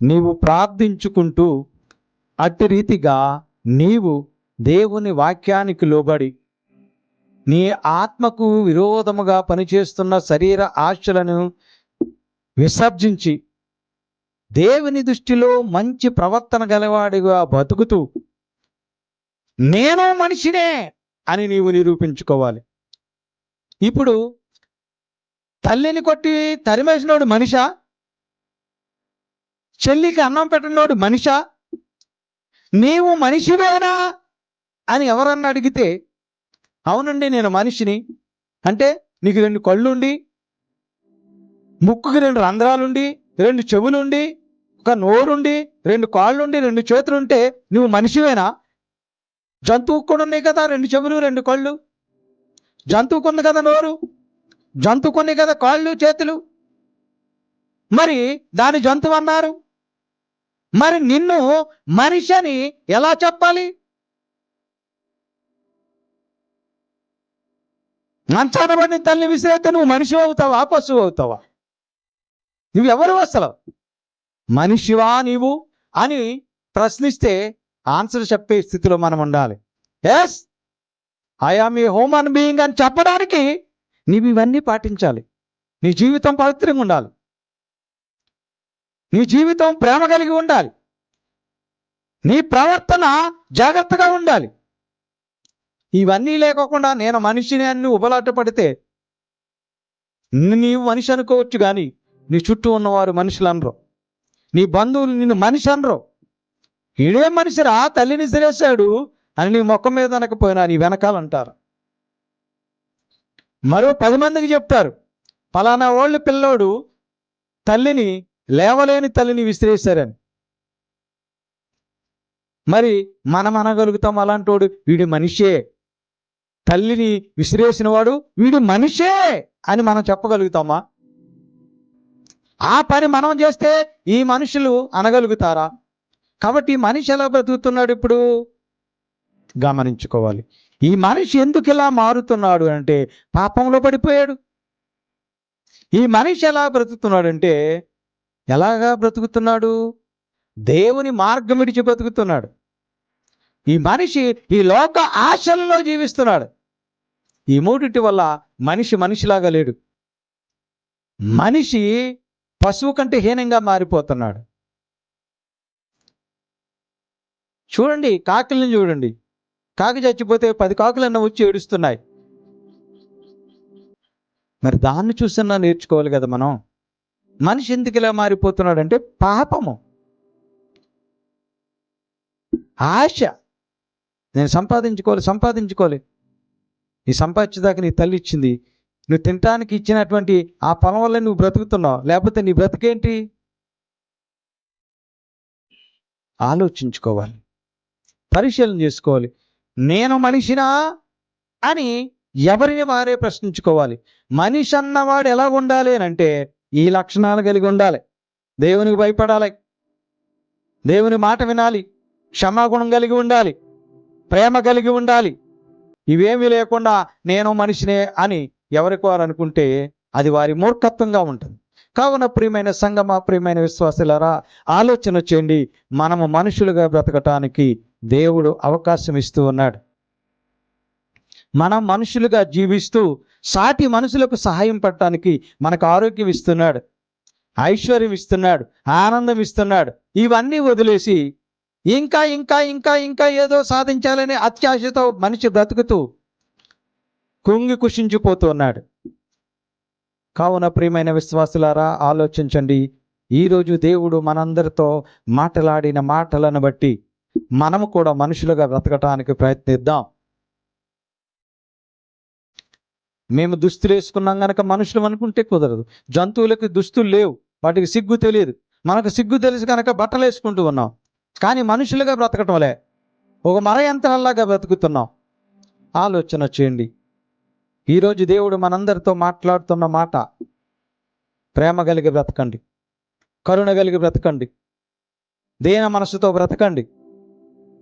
నీవు ప్రార్థించుకుంటూ, అట్టి రీతిగా నీవు దేవుని వాక్యానికి లోబడి, నీ ఆత్మకు విరోధముగా పనిచేస్తున్న శరీర ఆశలను విసర్జించి, దేవుని దృష్టిలో మంచి ప్రవర్తన గలవాడిగా బతుకుతూ, నేను మనిషినే అని నీవు నిరూపించుకోవాలి. ఇప్పుడు తల్లిని కొట్టి తరిమేసినోడు మనిషా? చెల్లికి అన్నం పెట్టినోడు మనిషా? నీవు మనిషివేనా అని ఎవరన్నా అడిగితే, అవునండి నేను మనిషిని అంటే, నీకు 2 కళ్ళుండి, ముక్కుకి 2 రంధ్రాలుండి, 2 చెవులుండి, ఒక నోరుండి, 2 కాళ్ళుండి, 2 చేతులుంటే నువ్వు మనిషివేనా? జంతువుకు కూడా ఉన్నాయి కదా 2 చెవులు, 2 కళ్ళు. జంతువుకు ఉంది కదా నోరు, జంతువుకు ఉన్నాయి కదా కాళ్ళు, చేతులు. మరి దాని జంతువు అన్నారు. మరి నిన్ను మనిషి అని ఎలా చెప్పాలి? మంచాన పడిన తల్లి విసిరేస్తే నువ్వు మనిషి అవుతావా, పశువు అవుతావా? నువ్వెవరు అసలు? మనిషివా నీవు అని ప్రశ్నిస్తే ఆన్సర్ చెప్పే స్థితిలో మనం ఉండాలి. Yes, I am a human being అని చెప్పడానికి నీవు ఇవన్నీ పాటించాలి. నీ జీవితం పవిత్రంగా ఉండాలి. నీ జీవితం ప్రేమ కలిగి ఉండాలి. నీ ప్రవర్తన జాగ్రత్తగా ఉండాలి. ఇవన్నీ లేకోకుండా నేను మనిషిని అని ఉబలాట పడితే నీవు మనిషి అనుకోవచ్చు, కానీ నీ చుట్టూ ఉన్నవారు మనుషులు అనరు. నీ బంధువులు నిన్ను మనిషి అనరు. ఈడే మనిషిరా, తల్లిని సిరేశాడు అని నీ ముఖం మీద అనకపోయినా నీ వెనకాలంటారు. మరో 10 మందికి చెప్తారు, పలానా వాళ్ళు పిల్లోడు తల్లిని, లేవలేని తల్లిని విసిరేశారని. మరి మనం అనగలుగుతాం, అలాంటోడు వీడి మనిషే, తల్లిని విసిరేసిన వాడు వీడు మనిషే అని మనం చెప్పగలుగుతామా? ఆ పని మనం చేస్తే ఈ మనుషులు అనగలుగుతారా? కాబట్టి ఈ మనిషి ఎలా బ్రతుకుతున్నాడు ఇప్పుడు గమనించుకోవాలి. ఈ మనిషి ఎందుకు ఇలా మారుతున్నాడు అంటే పాపంలో పడిపోయాడు. ఈ మనిషి ఎలా బ్రతుకుతున్నాడంటే, ఎలాగా బ్రతుకుతున్నాడు? దేవుని మార్గం విడిచి బ్రతుకుతున్నాడు. ఈ మనిషి ఈ లోక ఆశలలో జీవిస్తున్నాడు. ఈ మూడిటి వల్ల మనిషి మనిషిలాగా లేడు. మనిషి పశువు కంటే హీనంగా మారిపోతున్నాడు. చూడండి, కాకులను చూడండి. కాకి చచ్చిపోతే 10 కాకులన్నా వచ్చి ఏడుస్తున్నాయి. మరి దాన్ని చూసన్నా నేర్చుకోవాలి కదా మనం. మనిషి ఎందుకు ఇలా మారిపోతున్నాడంటే పాపము, ఆశ. నేను సంపాదించుకోవాలి. నీ సంపాదించేదాకా నీ తల్లి ఇచ్చింది, నువ్వు తినటానికి ఇచ్చినటువంటి ఆ పొలం వల్ల నువ్వు బ్రతుకుతున్నావు, లేకపోతే నీ బ్రతికేంటి? ఆలోచించుకోవాలి, పరిశీలన చేసుకోవాలి. నేను మనిషినా అని ఎవరిని వారే ప్రశ్నించుకోవాలి. మనిషి అన్నవాడు ఎలా ఉండాలి అని అంటే ఈ లక్షణాలు కలిగి ఉండాలి. దేవునికి భయపడాలి, దేవుని మాట వినాలి, క్షమాగుణం కలిగి ఉండాలి, ప్రేమ కలిగి ఉండాలి. ఇవేమీ లేకుండా నేను మనిషినే అని ఎవరికి వారు అనుకుంటే అది వారి మూర్ఖత్వంగా ఉంటుంది. కావున ప్రియమైన సంగమా, ప్రియమైన విశ్వాసులారా, ఆలోచన చేయండి. మనము మనుషులుగా బ్రతకటానికి దేవుడు అవకాశం ఇస్తూ ఉన్నాడు. మనం మనుషులుగా జీవిస్తూ సాటి మనుషులకు సహాయం పడటానికి మనకు ఆరోగ్యం ఇస్తున్నాడు, ఐశ్వర్యం ఇస్తున్నాడు, ఆనందం ఇస్తున్నాడు. ఇవన్నీ వదిలేసి ఇంకా ఇంకా ఇంకా ఇంకా ఏదో సాధించాలనే అత్యాశతో మనిషి బ్రతుకుతూ కుంగి కుషించిపోతూ ఉన్నాడు. కావున ప్రియమైన విశ్వాసులారా, ఆలోచించండి. ఈరోజు దేవుడు మనందరితో మాట్లాడిన మాటలను బట్టి మనము కూడా మనుషులుగా బ్రతకటానికి ప్రయత్నిద్దాం. మేము దుస్తులు వేసుకున్నాం కనుక మనుషులు అనుకుంటే కుదరదు. జంతువులకు దుస్తులు లేవు, వాటికి సిగ్గు తెలియదు. మనకు సిగ్గు తెలిసి కనుక బట్టలు వేసుకుంటూ ఉన్నాం. కానీ మనుషులుగా బ్రతకటంలే, ఒక మర యంత్రాల్లాగా బ్రతుకుతున్నాం. ఆలోచన చేయండి. ఈరోజు దేవుడు మనందరితో మాట్లాడుతున్న మాట, ప్రేమ కలిగి బ్రతకండి, కరుణ కలిగి బ్రతకండి, దీన మనసుతో బ్రతకండి,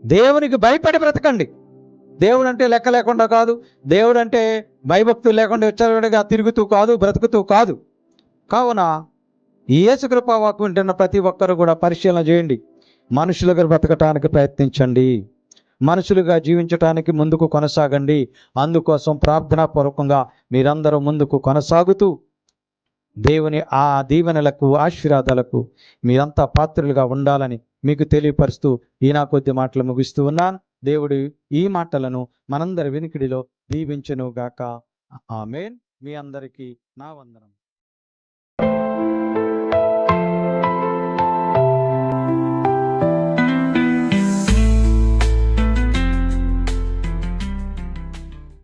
దేవునికి భయపడి బ్రతకండి. దేవుడు అంటే లెక్క లేకుండా కాదు, దేవుడు అంటే భయభక్తులు లేకుండా వచ్చాడుగా తిరుగుతూ కాదు, బ్రతుకుతూ కాదు. కావున ఈ యేసు కృపా వాక్కు వింటున్న ప్రతి ఒక్కరు కూడా పరిశీలన చేయండి. మనుషులుగా బ్రతకటానికి ప్రయత్నించండి, మనుషులుగా జీవించటానికి ముందుకు కొనసాగండి. అందుకోసం ప్రార్థనాపూర్వకంగా మీరందరూ ముందుకు కొనసాగుతూ దేవుని ఆ దీవెనలకు, ఆశీర్వాదాలకు మీరంతా పాత్రులుగా ఉండాలని మీకు తెలియపరుస్తూ ఈ నా కొద్ది మాటలు ముగిస్తూ ఉన్నాను. దేవుడు ఈ మాటలను మనందరి వినికిడిలో దీవించును గాక. ఆమేన్. మీ అందరికీ నా వందనం.